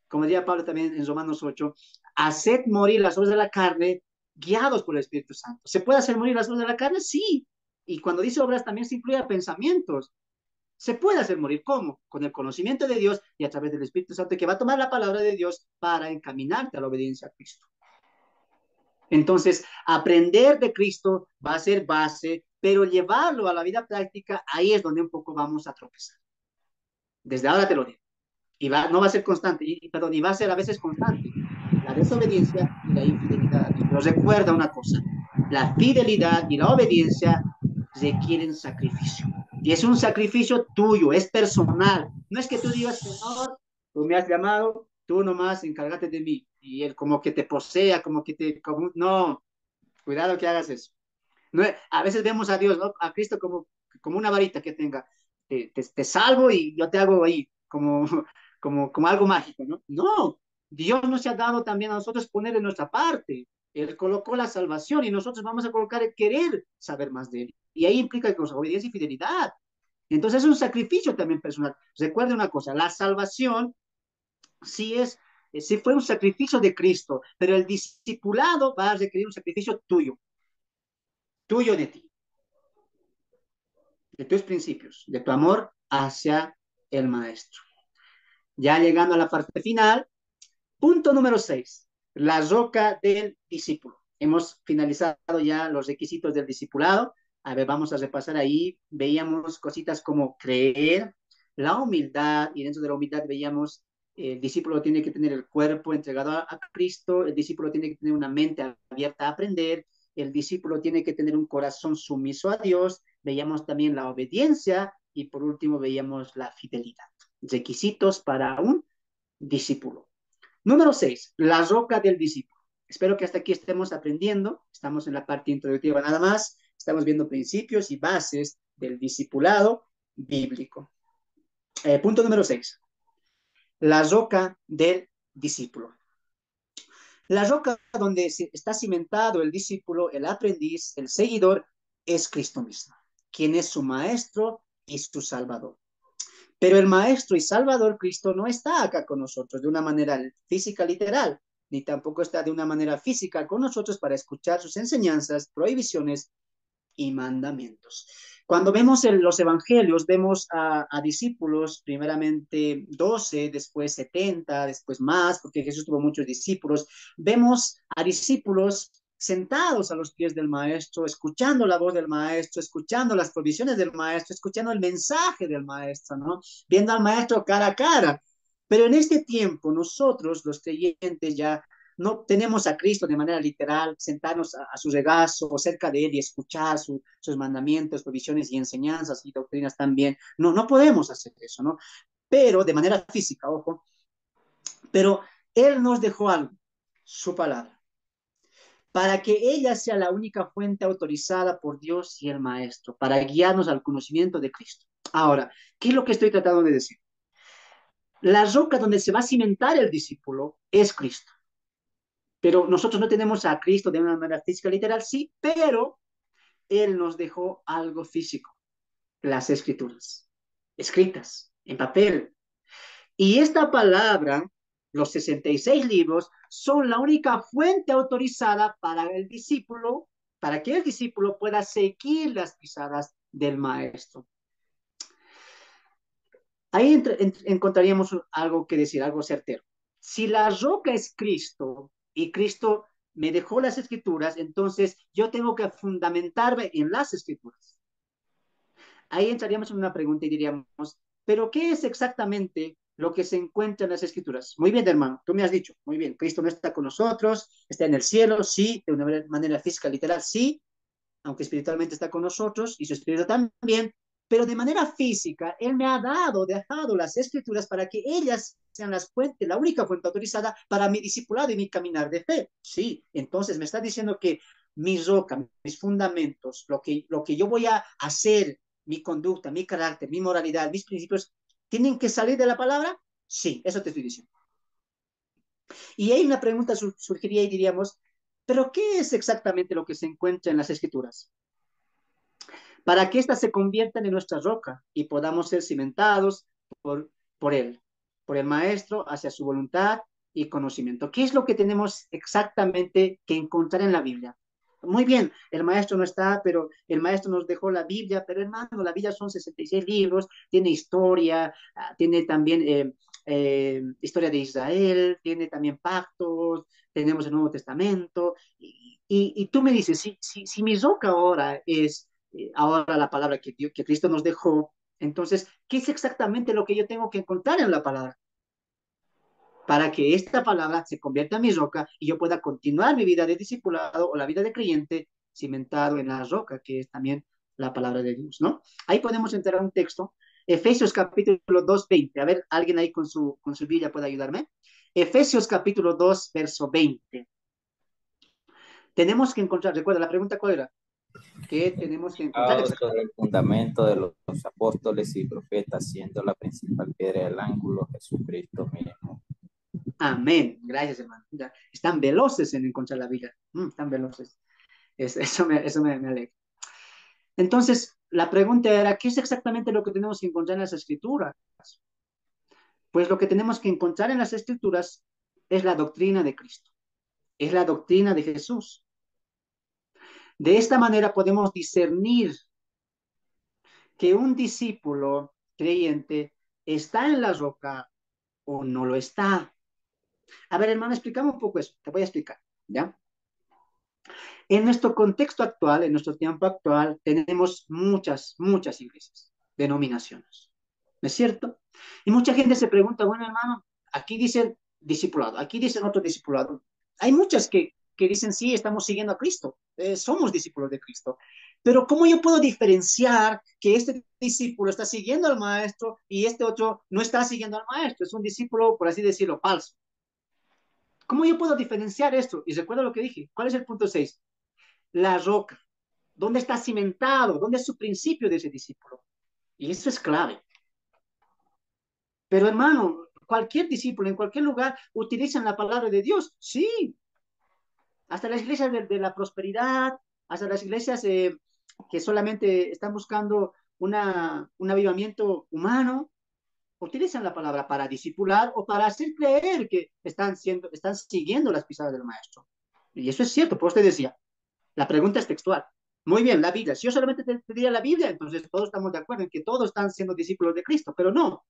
como diría Pablo también en Romanos 8, haced morir las obras de la carne guiados por el Espíritu Santo. ¿Se puede hacer morir las obras de la carne? Sí. Y cuando dice obras también se incluye pensamientos. Se puede hacer morir, ¿cómo? Con el conocimiento de Dios y a través del Espíritu Santo que va a tomar la palabra de Dios para encaminarte a la obediencia a Cristo. Entonces, aprender de Cristo va a ser base, pero llevarlo a la vida práctica, ahí es donde un poco vamos a tropezar. Desde ahora te lo digo. No va a ser constante, perdón, y va a ser a veces constante la desobediencia y la infidelidad. Pero recuerda una cosa, La fidelidad y la obediencia requieren sacrificio. Y es un sacrificio tuyo, es personal. No es que tú digas, Señor, tú me has llamado, tú nomás encárgate de mí. Y él como que te posea, como que te... Como, no, cuidado que hagas eso. No, a veces vemos a Dios, ¿no? A Cristo como una varita que tenga. Te salvo y yo te hago ahí, como algo mágico, ¿no? No, Dios nos ha dado también a nosotros poner de nuestra parte. Él colocó la salvación y nosotros vamos a colocar el querer saber más de Él. Y ahí implica que obediencia y fidelidad. Entonces es un sacrificio también personal. Recuerde una cosa, la salvación sí sí fue un sacrificio de Cristo, pero el discipulado va a requerir un sacrificio tuyo, tuyo de ti, de tus principios, de tu amor hacia el maestro. Ya llegando a la parte final, punto número 6, la roca del discípulo. Hemos finalizado ya los requisitos del discipulado. A ver, vamos a repasar ahí. Veíamos cositas como creer, la humildad, y dentro de la humildad veíamos el discípulo tiene que tener el cuerpo entregado a Cristo, el discípulo tiene que tener una mente abierta a aprender, el discípulo tiene que tener un corazón sumiso a Dios, veíamos también la obediencia y por último veíamos la fidelidad. Requisitos para un discípulo. Número 6, la roca del discípulo. Espero que hasta aquí estemos aprendiendo. Estamos en la parte introductiva nada más. Estamos viendo principios y bases del discipulado bíblico. Punto número 6, la roca del discípulo. La roca donde está cimentado el discípulo, el aprendiz, el seguidor, es Cristo mismo, quien es su maestro y su salvador. Pero el Maestro y Salvador Cristo no está acá con nosotros de una manera física literal, ni tampoco está de una manera física con nosotros para escuchar sus enseñanzas, prohibiciones y mandamientos. Cuando vemos los evangelios, vemos a discípulos, primeramente 12, después 70, después más, porque Jesús tuvo muchos discípulos. Vemos a discípulos sentados a los pies del maestro, escuchando la voz del maestro, escuchando las provisiones del maestro, escuchando el mensaje del maestro, ¿no? Viendo al maestro cara a cara. Pero en este tiempo, nosotros, los creyentes, ya no tenemos a Cristo de manera literal, sentarnos a su regazo o cerca de Él y escuchar sus mandamientos, provisiones y enseñanzas y doctrinas también. No, no podemos hacer eso, ¿no? Pero de manera física, ojo. Pero Él nos dejó algo, su palabra, para que ella sea la única fuente autorizada por Dios y el Maestro, para guiarnos al conocimiento de Cristo. Ahora, ¿qué es lo que estoy tratando de decir? La roca donde se va a cimentar el discípulo es Cristo. Pero nosotros no tenemos a Cristo de una manera física literal, sí, pero Él nos dejó algo físico, las escrituras, escritas en papel. Y esta palabra, los 66 libros, son la única fuente autorizada para el discípulo, para que el discípulo pueda seguir las pisadas del maestro. Ahí encontraríamos algo que decir, algo certero. Si la roca es Cristo y Cristo me dejó las escrituras, entonces yo tengo que fundamentarme en las escrituras. Ahí entraríamos en una pregunta y diríamos, ¿pero qué es exactamente lo que se encuentra en las escrituras? Muy bien, hermano, tú me has dicho, muy bien, Cristo no está con nosotros, está en el cielo, sí, de una manera física, literal, sí, aunque espiritualmente está con nosotros y su espíritu también, pero de manera física, Él me ha dejado las escrituras para que ellas sean las fuentes, la única fuente autorizada para mi discipulado y mi caminar de fe. Sí, entonces me está diciendo que mi roca, mis fundamentos, lo que yo voy a hacer, mi conducta, mi carácter, mi moralidad, mis principios, ¿tienen que salir de la palabra? Sí, eso te estoy diciendo. Y ahí una pregunta surgiría y diríamos, ¿pero qué es exactamente lo que se encuentra en las escrituras? Para que éstas se conviertan en nuestra roca y podamos ser cimentados por Él, por el Maestro, hacia su voluntad y conocimiento. ¿Qué es lo que tenemos exactamente que encontrar en la Biblia? Muy bien, el Maestro no está, pero el Maestro nos dejó la Biblia, pero hermano, la Biblia son 66 libros, tiene historia, tiene también historia de Israel, tiene también pactos, tenemos el Nuevo Testamento, y tú me dices, si mi roca ahora es ahora la palabra que Cristo nos dejó. Entonces, ¿qué es exactamente lo que yo tengo que encontrar en la palabra? Para que esta palabra se convierta en mi roca y yo pueda continuar mi vida de discipulado o la vida de creyente cimentado en la roca, que es también la palabra de Dios, ¿no? Ahí podemos entrar a un texto, Efesios capítulo 2 20. A ver, alguien ahí con su Biblia puede ayudarme. Efesios capítulo 2 verso 20. Tenemos que encontrar, recuerda, la pregunta cuál era, que tenemos que encontrar Sobre el fundamento de los apóstoles y profetas, siendo la principal piedra del ángulo Jesucristo mismo. Amén. Gracias, hermano. Ya, están veloces en encontrar la Biblia. Están veloces. Eso me alegra. Entonces, la pregunta era, ¿qué es exactamente lo que tenemos que encontrar en las Escrituras? Pues lo que tenemos que encontrar en las Escrituras es la doctrina de Cristo, es la doctrina de Jesús. De esta manera podemos discernir que un discípulo creyente está en la roca o no lo está. A ver, hermano, explícame un poco eso. Te voy a explicar, ¿ya? En nuestro contexto actual, en nuestro tiempo actual, tenemos muchas iglesias, denominaciones, ¿no es cierto? Y mucha gente se pregunta, bueno, hermano, aquí dicen discipulado, aquí dicen otro discipulado. Hay muchas que dicen, sí, estamos siguiendo a Cristo, somos discípulos de Cristo. Pero ¿cómo yo puedo diferenciar que este discípulo está siguiendo al maestro y este otro no está siguiendo al maestro? Es un discípulo, por así decirlo, falso. ¿Cómo yo puedo diferenciar esto? Y recuerda lo que dije. ¿Cuál es el punto 6? La roca. ¿Dónde está cimentado? ¿Dónde es su principio de ese discípulo? Y eso es clave. Pero hermano, cualquier discípulo en cualquier lugar utilizan la palabra de Dios. Sí, hasta las iglesias de la prosperidad, hasta las iglesias que solamente están buscando un avivamiento humano, utilizan la palabra para discipular o para hacer creer que están siguiendo las pisadas del maestro. Y eso es cierto, por usted decía, la pregunta es textual. Muy bien, la Biblia. Si yo solamente te diría la Biblia, entonces todos estamos de acuerdo en que todos están siendo discípulos de Cristo, pero no.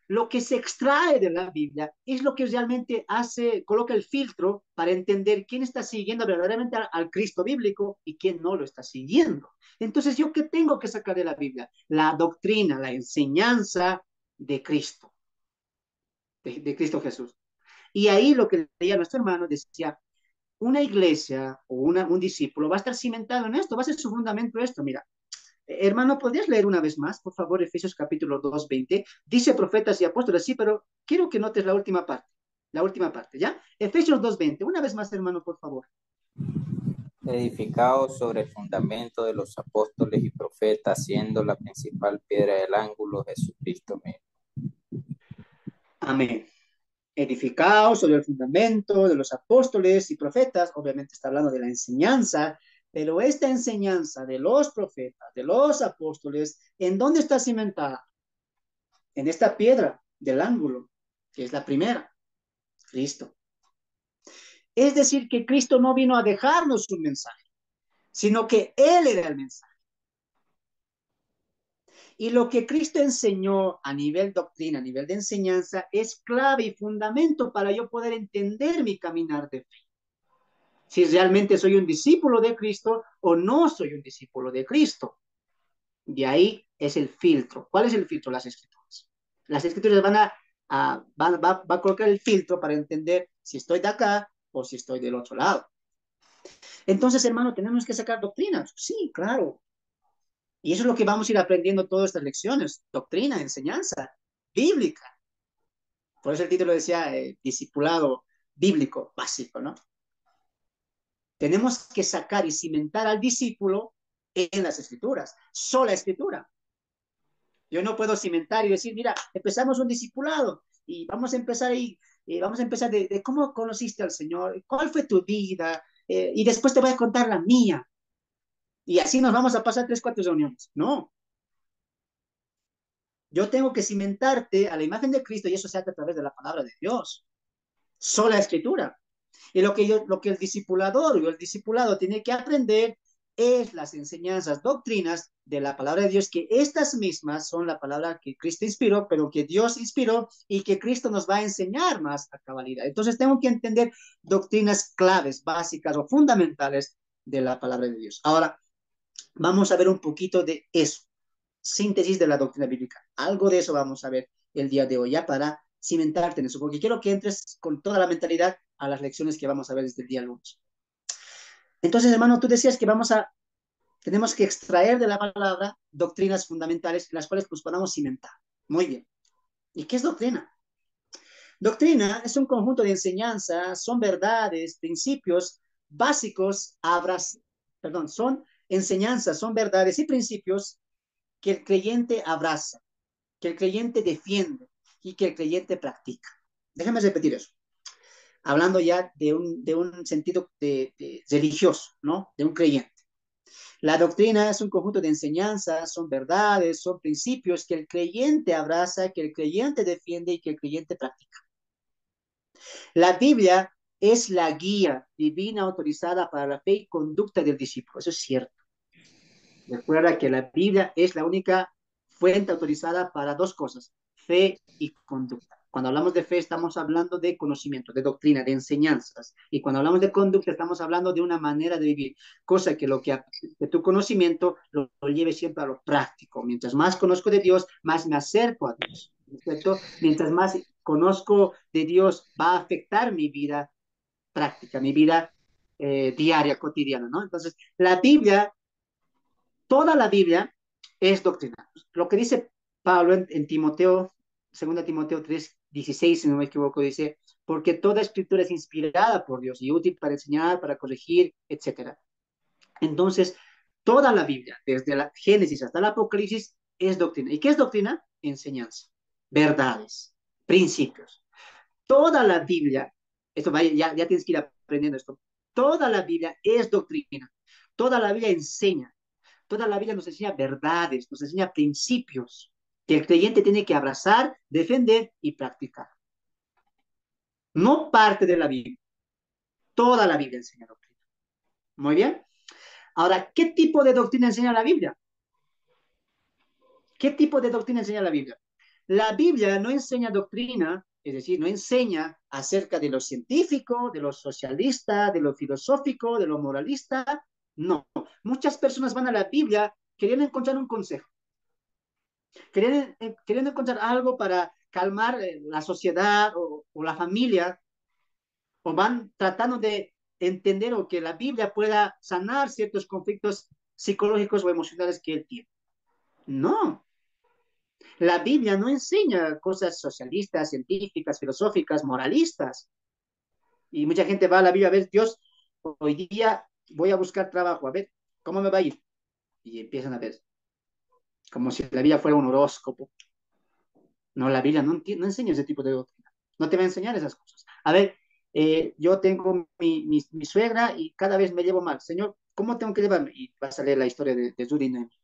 Lo que se extrae de la Biblia es lo que realmente coloca el filtro para entender quién está siguiendo verdaderamente al Cristo bíblico y quién no lo está siguiendo. Entonces, ¿yo qué tengo que sacar de la Biblia? La doctrina, la enseñanza de Cristo, de Cristo Jesús. Y ahí lo que leía nuestro hermano decía, una iglesia o un discípulo va a estar cimentado en esto, va a ser su fundamento esto. Mira, hermano, ¿podrías leer una vez más, por favor, Efesios capítulo 2 20? Dice profetas y apóstoles, sí, pero quiero que notes la última parte, ¿ya? Efesios 2 20, una vez más, hermano, por favor. Edificados sobre el fundamento de los apóstoles y profetas, siendo la principal piedra del ángulo Jesucristo mismo. Amén. Edificados sobre el fundamento de los apóstoles y profetas, obviamente está hablando de la enseñanza, pero esta enseñanza de los profetas, de los apóstoles, ¿en dónde está cimentada? En esta piedra del ángulo, que es la primera, Cristo. Es decir, que Cristo no vino a dejarnos un mensaje, sino que Él era el mensaje. Y lo que Cristo enseñó a nivel doctrina, a nivel de enseñanza, es clave y fundamento para yo poder entender mi caminar de fe. Si realmente soy un discípulo de Cristo o no soy un discípulo de Cristo. De ahí es el filtro. ¿Cuál es el filtro? Las Escrituras. Las Escrituras va a colocar el filtro para entender si estoy de acá o si estoy del otro lado. Entonces, hermano, tenemos que sacar doctrinas. Sí, claro. Y eso es lo que vamos a ir aprendiendo todas estas lecciones. Doctrina, enseñanza bíblica. Por eso el título decía discipulado bíblico básico, ¿no? Tenemos que sacar y cimentar al discípulo en las escrituras, sola escritura. Yo no puedo cimentar y decir, mira, empezamos un discipulado y vamos a empezar ahí, vamos a empezar de cómo conociste al Señor, cuál fue tu vida, y después te voy a contar la mía. Y así nos vamos a pasar 3, 4 reuniones. No. Yo tengo que cimentarte a la imagen de Cristo y eso se hace a través de la palabra de Dios. Sola escritura. Y lo que el discipulador o el discipulado tiene que aprender es las enseñanzas, doctrinas de la palabra de Dios, que estas mismas son la palabra que Cristo inspiró, pero que Dios inspiró y que Cristo nos va a enseñar más a cabalidad. Entonces tengo que entender doctrinas claves, básicas o fundamentales de la palabra de Dios. Ahora, vamos a ver un poquito de eso, síntesis de la doctrina bíblica. Algo de eso vamos a ver el día de hoy, ya para cimentarte en eso, porque quiero que entres con toda la mentalidad a las lecciones que vamos a ver desde el día lunes. Entonces, hermano, tú decías que tenemos que extraer de la palabra doctrinas fundamentales, las cuales pues podamos cimentar. Muy bien. ¿Y qué es doctrina? Doctrina es un conjunto de enseñanzas, son verdades, principios básicos, son enseñanzas, son verdades y principios que el creyente abraza, que el creyente defiende y que el creyente practica. Déjame repetir eso. Hablando ya de un sentido religioso, ¿no? De un creyente. La doctrina es un conjunto de enseñanzas, son verdades, son principios que el creyente abraza, que el creyente defiende y que el creyente practica. La Biblia es la guía divina autorizada para la fe y conducta del discípulo. Eso es cierto. Recuerda que la Biblia es la única fuente autorizada para dos cosas, fe y conducta. Cuando hablamos de fe estamos hablando de conocimiento, de doctrina, de enseñanzas. Y cuando hablamos de conducta estamos hablando de una manera de vivir, cosa que tu conocimiento lo lleve siempre a lo práctico. Mientras más conozco de Dios, más me acerco a Dios. ¿Cierto? Mientras más conozco de Dios, va a afectar mi vida práctica, mi vida diaria, cotidiana, ¿no? Entonces, toda la Biblia es doctrina. Lo que dice Pablo en Timoteo, 2 Timoteo 3:16, si no me equivoco, dice, porque toda escritura es inspirada por Dios y útil para enseñar, para corregir, etcétera. Entonces, toda la Biblia, desde la Génesis hasta el Apocalipsis, es doctrina. ¿Y qué es doctrina? Enseñanza, verdades, principios. Toda la Biblia, esto vaya, ya tienes que ir aprendiendo esto, toda la Biblia es doctrina. Toda la Biblia enseña. Toda la Biblia nos enseña verdades, nos enseña principios que el creyente tiene que abrazar, defender y practicar. No parte de la Biblia, toda la Biblia enseña doctrina. Muy bien. Ahora, ¿qué tipo de doctrina enseña la Biblia? ¿Qué tipo de doctrina enseña la Biblia? La Biblia no enseña doctrina, es decir, no enseña acerca de lo científico, de lo socialista, de lo filosófico, de lo moralista. No. Muchas personas van a la Biblia queriendo encontrar un consejo, queriendo encontrar algo para calmar la sociedad o la familia, o van tratando de entender o que la Biblia pueda sanar ciertos conflictos psicológicos o emocionales que él tiene. No, la Biblia no enseña cosas socialistas, científicas, filosóficas, moralistas. Y mucha gente va a la Biblia a ver, Dios, hoy día voy a buscar trabajo, a ver, ¿cómo me va a ir? Y empiezan a ver, como si la Biblia fuera un horóscopo. No, la Biblia no enseña ese tipo de doctrina. No te va a enseñar esas cosas. A ver, yo tengo mi suegra y cada vez me llevo mal. Señor, ¿cómo tengo que llevarme? Y vas a leer la historia de Ruth y Noemí.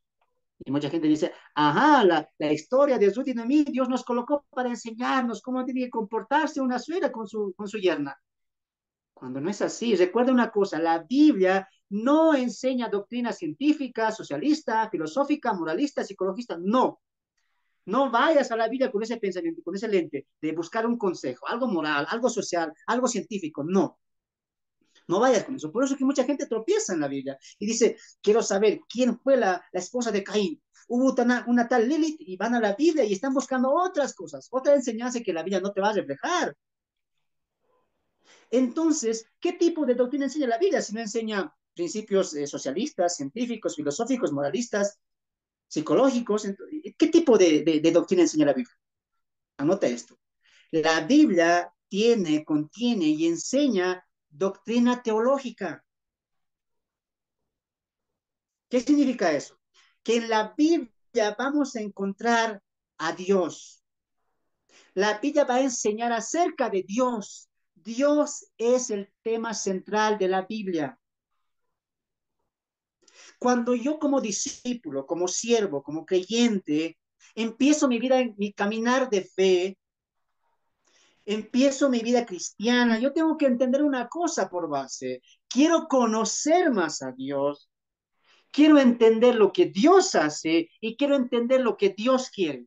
Y mucha gente dice, ajá, la historia de Ruth y Noemí, Dios nos colocó para enseñarnos cómo tiene que comportarse una suegra con su yerna. Cuando no es así, recuerda una cosa, la Biblia no enseña doctrina científica, socialista, filosófica, moralista, psicologista, no. No vayas a la Biblia con ese pensamiento, con ese lente de buscar un consejo, algo moral, algo social, algo científico. No, no vayas con eso. Por eso es que mucha gente tropieza en la Biblia y dice, quiero saber quién fue la esposa de Caín. Hubo una tal Lilith y van a la Biblia y están buscando otras cosas, otra enseñanza que la Biblia no te va a reflejar. Entonces, ¿qué tipo de doctrina enseña la Biblia si no enseña principios socialistas, científicos, filosóficos, moralistas, psicológicos? ¿Qué tipo de doctrina enseña la Biblia? Anota esto. La Biblia contiene y enseña doctrina teológica. ¿Qué significa eso? Que en la Biblia vamos a encontrar a Dios. La Biblia va a enseñar acerca de Dios. Dios es el tema central de la Biblia. Cuando yo como discípulo, como siervo, como creyente, empiezo mi vida, mi caminar de fe, empiezo mi vida cristiana, yo tengo que entender una cosa por base. Quiero conocer más a Dios, quiero entender lo que Dios hace y quiero entender lo que Dios quiere.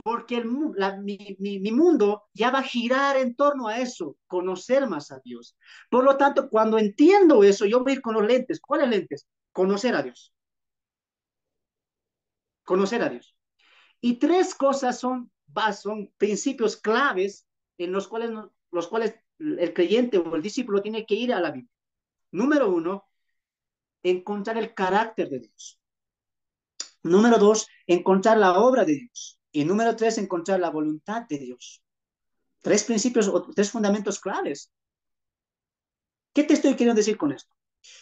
Porque mi mundo ya va a girar en torno a eso, conocer más a Dios. Por lo tanto, cuando entiendo eso, yo voy a ir con los lentes. ¿Cuáles lentes? Conocer a Dios. Conocer a Dios. Y tres cosas son principios claves en los cuales el creyente o el discípulo tiene que ir a la Biblia. Número uno, encontrar el carácter de Dios. Número dos, encontrar la obra de Dios. Y número tres, encontrar la voluntad de Dios. Tres principios o tres fundamentos claves. ¿Qué te estoy queriendo decir con esto?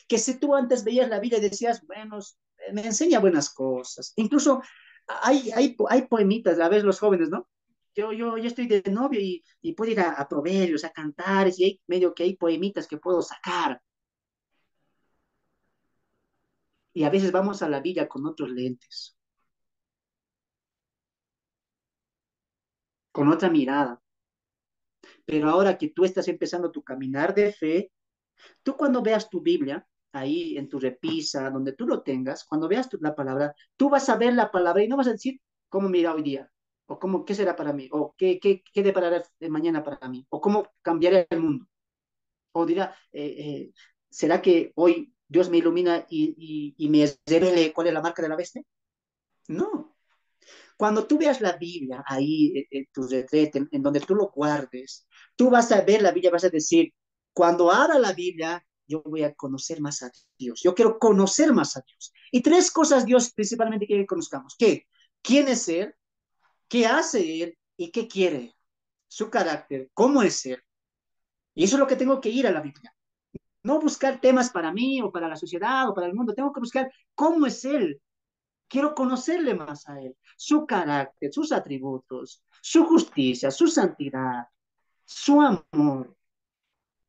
Que si tú antes veías la Biblia y decías, bueno, me enseña buenas cosas. Incluso hay poemitas, a veces los jóvenes, ¿no? Yo estoy de novio y puedo ir a Proverbios, a Cantares, y hay medio que hay poemitas que puedo sacar. Y a veces vamos a la Biblia con otros lentes, con otra mirada. Pero ahora que tú estás empezando tu caminar de fe, tú cuando veas tu Biblia, ahí en tu repisa, donde tú lo tengas, cuando veas la palabra, tú vas a ver la palabra y no vas a decir cómo mira hoy día, o cómo, qué será para mí, o qué deparará de mañana para mí, o cómo cambiará el mundo. O dirá, ¿será que hoy Dios me ilumina y me revele cuál es la marca de la bestia? No. Cuando tú veas la Biblia ahí en tu retrete, en donde tú lo guardes, tú vas a ver la Biblia, vas a decir, cuando abra la Biblia, yo voy a conocer más a Dios. Yo quiero conocer más a Dios. Y tres cosas Dios principalmente quiere que conozcamos. ¿Qué? ¿Quién es Él? ¿Qué hace Él? ¿Y qué quiere? Su carácter, ¿cómo es Él? Y eso es lo que tengo que ir a la Biblia. No buscar temas para mí o para la sociedad o para el mundo. Tengo que buscar cómo es Él. Quiero conocerle más a Él, su carácter, sus atributos, su justicia, su santidad, su amor,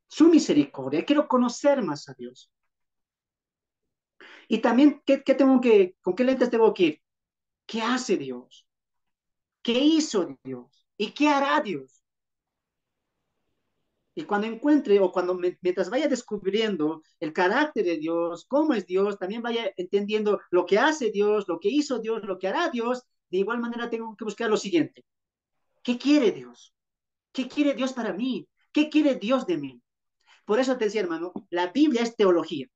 su misericordia. Quiero conocer más a Dios. Y también, con qué lentes tengo que ir? ¿Qué hace Dios? ¿Qué hizo Dios? ¿Y qué hará Dios? Y cuando encuentre o mientras vaya descubriendo el carácter de Dios, cómo es Dios, también vaya entendiendo lo que hace Dios, lo que hizo Dios, lo que hará Dios, de igual manera tengo que buscar lo siguiente. ¿Qué quiere Dios? ¿Qué quiere Dios para mí? ¿Qué quiere Dios de mí? Por eso te decía, hermano, la Biblia es teología.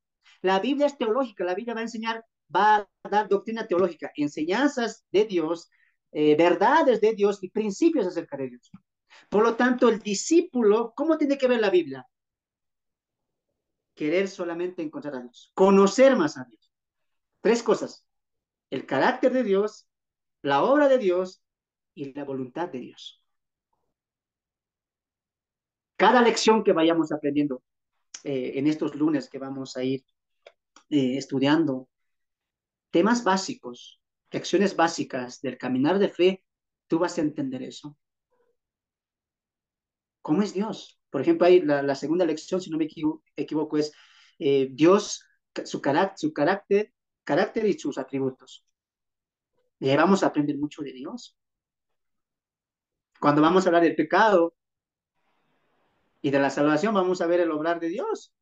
La Biblia es teológica, la Biblia va a enseñar, va a dar doctrina teológica, enseñanzas de Dios, verdades de Dios y principios acerca de Dios. Por lo tanto, el discípulo, ¿cómo tiene que ver la Biblia? Querer solamente encontrar a Dios, conocer más a Dios. Tres cosas, el carácter de Dios, la obra de Dios y la voluntad de Dios. Cada lección que vayamos aprendiendo en estos lunes que vamos a ir estudiando temas básicos, lecciones básicas del caminar de fe, tú vas a entender eso. ¿Cómo es Dios? Por ejemplo, ahí la segunda lección, si no me equivoco, es Dios, carácter y sus atributos. Y ahí vamos a aprender mucho de Dios. Cuando vamos a hablar del pecado y de la salvación, vamos a ver el obrar de Dios.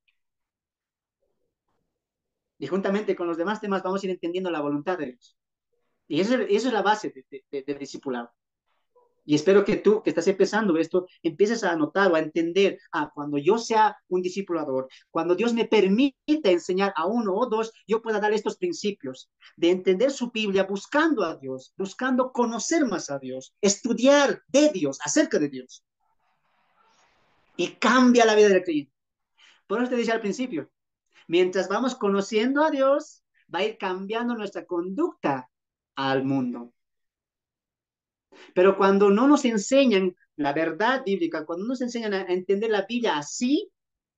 Y juntamente con los demás temas vamos a ir entendiendo la voluntad de Dios. Y eso es la base del discipulado. Y espero que tú, que estás empezando esto, empieces a anotar o a entender, cuando yo sea un discipulador, cuando Dios me permita enseñar a uno o dos, yo pueda dar estos principios de entender su Biblia buscando a Dios, buscando conocer más a Dios, estudiar de Dios, acerca de Dios. Y cambia la vida del creyente. Por eso te decía al principio, mientras vamos conociendo a Dios, va a ir cambiando nuestra conducta al mundo. Pero cuando no nos enseñan la verdad bíblica, cuando no nos enseñan a entender la Biblia así,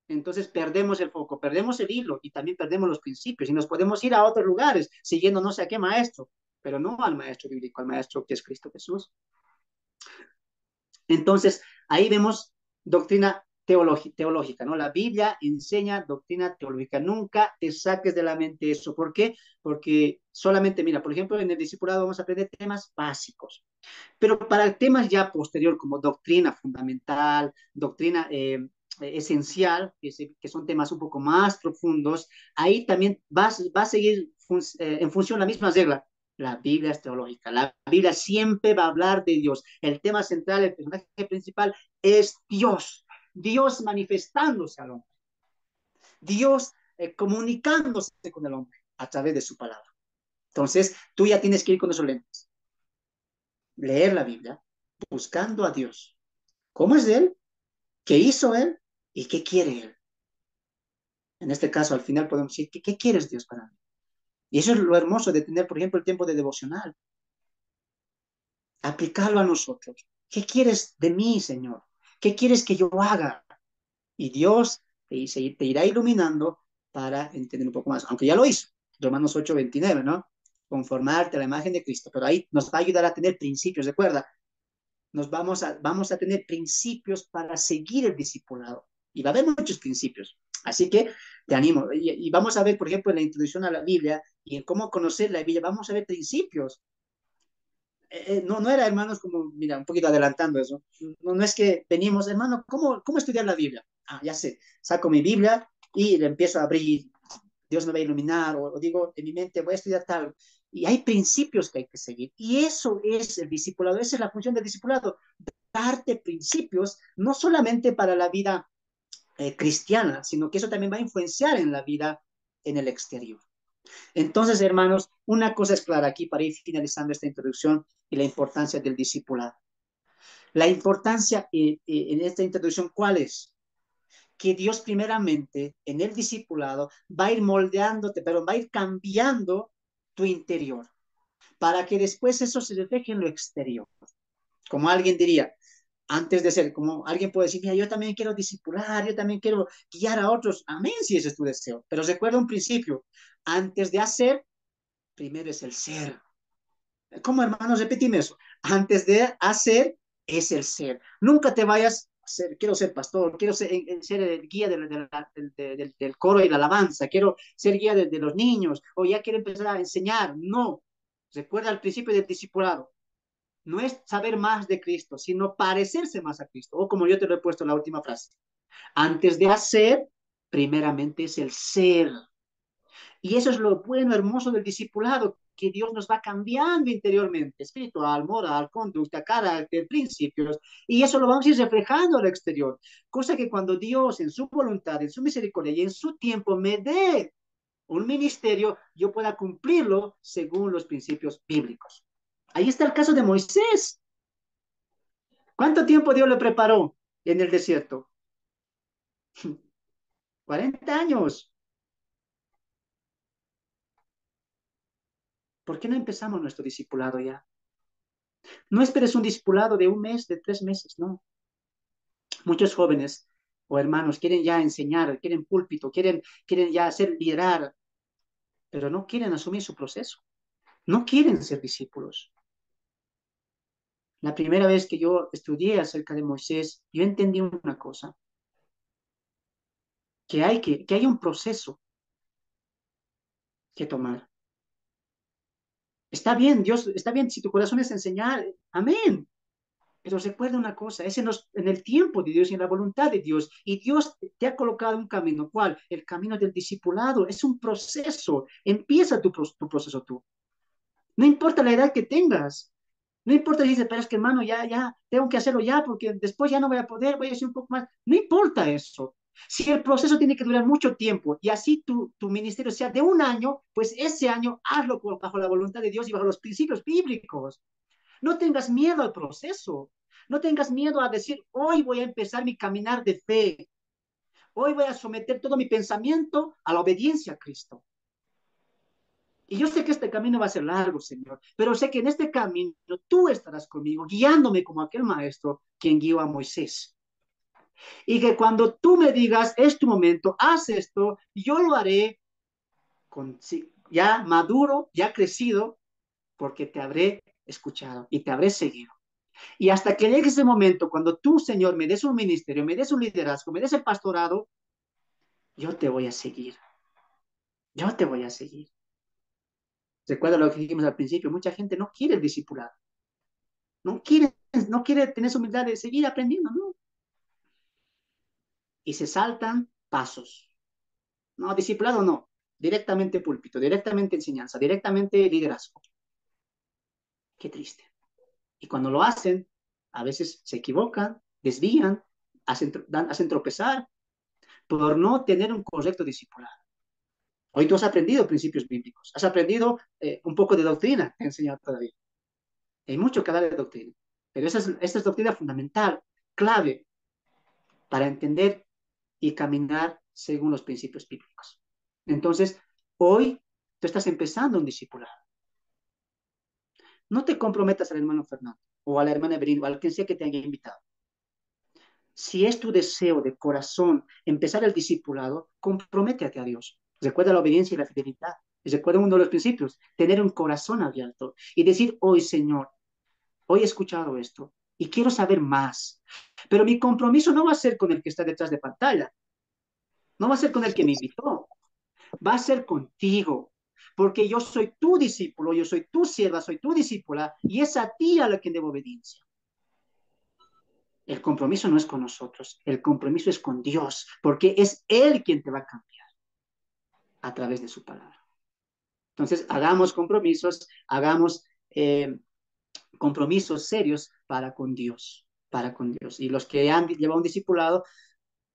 entonces perdemos el foco, perdemos el hilo y también perdemos los principios y nos podemos ir a otros lugares siguiendo no sé a qué maestro, pero no al maestro bíblico, al maestro que es Cristo Jesús. Entonces, ahí vemos doctrina teológica, ¿no? La Biblia enseña doctrina teológica. Nunca te saques de la mente eso. ¿Por qué? Porque solamente, mira, por ejemplo, en el discipulado vamos a aprender temas básicos. Pero para temas ya posterior, como doctrina fundamental, doctrina esencial, que son temas un poco más profundos, ahí también va a seguir en función la misma regla. La Biblia es teológica. La Biblia siempre va a hablar de Dios. El tema central, el personaje principal es Dios. Dios manifestándose al hombre. Dios comunicándose con el hombre a través de su palabra. Entonces, tú ya tienes que ir con esos lentes. Leer la Biblia, buscando a Dios. ¿Cómo es Él? ¿Qué hizo Él? ¿Y qué quiere Él? En este caso, al final podemos decir, ¿qué quieres, Dios, para mí? Y eso es lo hermoso de tener, por ejemplo, el tiempo de devocional. Aplicarlo a nosotros. ¿Qué quieres de mí, Señor? ¿Qué quieres que yo haga? Y Dios te irá iluminando para entender un poco más, aunque ya lo hizo. Romanos 8:29, ¿no? Conformarte a la imagen de Cristo, pero ahí nos va a ayudar a tener principios, recuerda, vamos a tener principios para seguir el discipulado. Y va a haber muchos principios. Así que te animo. Y vamos a ver, por ejemplo, en la introducción a la Biblia y en cómo conocer la Biblia, vamos a ver principios. No era, hermanos, como, mira, un poquito adelantando eso. No es que venimos, hermano, ¿cómo estudiar la Biblia? Ah, ya sé, saco mi Biblia y le empiezo a abrir, Dios me va a iluminar, o digo en mi mente, voy a estudiar tal. Y hay principios que hay que seguir. Y eso es el discipulado, esa es la función del discipulado, darte principios, no solamente para la vida cristiana, sino que eso también va a influenciar en la vida en el exterior. Entonces, hermanos, una cosa es clara aquí para ir finalizando esta introducción y la importancia del discipulado. La importancia en esta introducción, ¿cuál es? Que Dios primeramente en el discipulado va a ir moldeándote, pero va a ir cambiando tu interior, para que después eso se refleje en lo exterior. Como alguien diría, antes de ser, como alguien puede decir, mira, yo también quiero discipular, yo también quiero guiar a otros. Amén, si ese es tu deseo. Pero recuerda un principio, antes de hacer, primero es el ser. ¿Cómo, hermanos? Repíteme eso. Antes de hacer es el ser. Nunca te vayas a ser, quiero ser pastor, quiero ser el guía del coro y la alabanza, quiero ser guía de los niños, o ya quiero empezar a enseñar. No. Recuerda el principio del discipulado. No es saber más de Cristo, sino parecerse más a Cristo. O como yo te lo he puesto en la última frase. Antes de hacer, primeramente es el ser. Y eso es lo bueno, hermoso del discipulado, que Dios nos va cambiando interiormente, espiritual, moral, conducta, carácter, principios, y eso lo vamos a ir reflejando al exterior. Cosa que cuando Dios, en su voluntad, en su misericordia y en su tiempo, me dé un ministerio, yo pueda cumplirlo según los principios bíblicos. Ahí está el caso de Moisés. ¿Cuánto tiempo Dios le preparó en el desierto? 40 años. ¿Por qué no empezamos nuestro discipulado ya? No esperes un discipulado de un mes, de 3 meses, no. Muchos jóvenes o hermanos quieren ya enseñar, quieren púlpito, quieren ya hacer liderar, pero no quieren asumir su proceso. No quieren ser discípulos. La primera vez que yo estudié acerca de Moisés, yo entendí una cosa, que hay un proceso que tomar. Está bien, Dios, está bien, si tu corazón es enseñar, amén. Pero recuerda una cosa, es en el tiempo de Dios y en la voluntad de Dios. Y Dios te ha colocado un camino. ¿Cuál? El camino del discipulado. Es un proceso. Empieza tu proceso tú. No importa la edad que tengas. No importa si dices, pero es que hermano, ya, tengo que hacerlo ya porque después ya no voy a poder, voy a hacer un poco más. No importa eso. Si el proceso tiene que durar mucho tiempo y así tu ministerio sea de un año, pues ese año hazlo bajo la voluntad de Dios y bajo los principios bíblicos. No tengas miedo al proceso. No tengas miedo a decir, hoy voy a empezar mi caminar de fe. Hoy voy a someter todo mi pensamiento a la obediencia a Cristo. Y yo sé que este camino va a ser largo, Señor, pero sé que en este camino tú estarás conmigo, guiándome como aquel maestro quien guió a Moisés. Y que cuando tú me digas, es tu momento, haz esto, yo lo haré ya maduro, ya crecido, porque te habré escuchado y te habré seguido. Y hasta que llegue ese momento, cuando tú, Señor, me des un ministerio, me des un liderazgo, me des el pastorado, yo te voy a seguir. Yo te voy a seguir. Recuerda lo que dijimos al principio, mucha gente no quiere el discipulado. No quiere tener esa humildad de seguir aprendiendo, ¿no? Y se saltan pasos. No, discipulado no. Directamente púlpito, directamente enseñanza, directamente liderazgo. Qué triste. Y cuando lo hacen, a veces se equivocan, desvían, hacen tropezar por no tener un correcto discipulado. Hoy tú has aprendido principios bíblicos, has aprendido un poco de doctrina, te he enseñado todavía. Hay mucho que hablar de doctrina, pero esta es doctrina fundamental, clave, para entender y caminar según los principios bíblicos. Entonces, hoy tú estás empezando un discipulado. No te comprometas al hermano Fernando o a la hermana Evelyn o al quien sea que te haya invitado. Si es tu deseo de corazón empezar el discipulado, comprométete a Dios. Recuerda la obediencia y la fidelidad. Y recuerda uno de los principios, tener un corazón abierto y decir, hoy Señor, hoy he escuchado esto y quiero saber más. Pero mi compromiso no va a ser con el que está detrás de pantalla, no va a ser con el que me invitó, va a ser contigo, porque yo soy tu discípulo, yo soy tu sierva, soy tu discípula, y es a ti a la que debo obediencia. El compromiso no es con nosotros, el compromiso es con Dios, porque es Él quien te va a cambiar a través de su palabra. Entonces, hagamos compromisos serios para con Dios. Y los que han llevado un discipulado,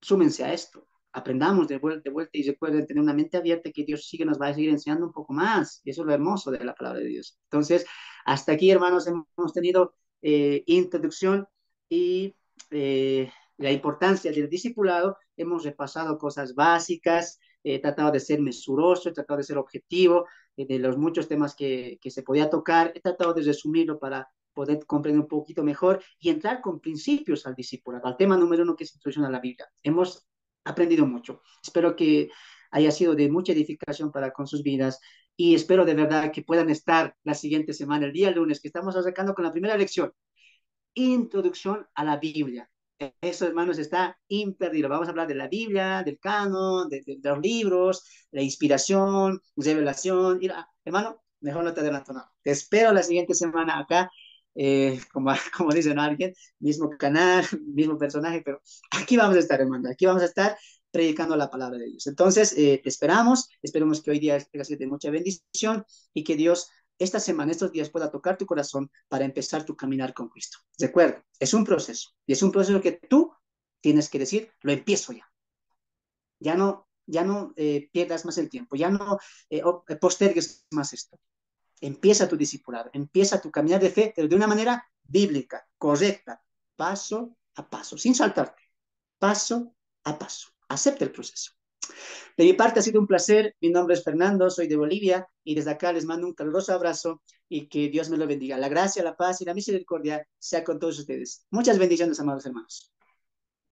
súmense a esto. Aprendamos de vuelta y recuerden tener una mente abierta que Dios sigue, nos va a seguir enseñando un poco más. Y eso es lo hermoso de la palabra de Dios. Entonces, hasta aquí, hermanos, hemos tenido introducción y la importancia del discipulado. Hemos repasado cosas básicas, he tratado de ser mesuroso, he tratado de ser objetivo de los muchos temas que se podía tocar. He tratado de resumirlo para poder comprender un poquito mejor y entrar con principios al discipulado, al tema número 1 que es introducción a la Biblia. Hemos aprendido mucho. Espero que haya sido de mucha edificación para con sus vidas y espero de verdad que puedan estar la siguiente semana, el día lunes, que estamos arrancando con la primera lección, introducción a la Biblia. Eso, hermanos, está imperdible. Vamos a hablar de la Biblia, del canon, de los libros, la inspiración, revelación. Hermano, mejor no te adelanto nada. Te espero la siguiente semana acá, como dicen alguien, mismo canal, mismo personaje, pero aquí vamos a estar, hermano. Aquí vamos a estar predicando la palabra de Dios. Entonces, te esperemos que hoy día haya sido de mucha bendición y que Dios esta semana, estos días pueda tocar tu corazón para empezar tu caminar con Cristo. Recuerda, es un proceso y es un proceso que tú tienes que decir, lo empiezo ya. Ya no pierdas más el tiempo, ya no postergues más esto. Empieza tu discipulado, empieza tu caminar de fe, pero de una manera bíblica, correcta, paso a paso, sin saltarte, paso a paso. Acepta el proceso. De mi parte ha sido un placer. Mi nombre es Fernando, soy de Bolivia y desde acá les mando un caluroso abrazo y que Dios me lo bendiga. La gracia, la paz y la misericordia sea con todos ustedes. Muchas bendiciones, amados hermanos.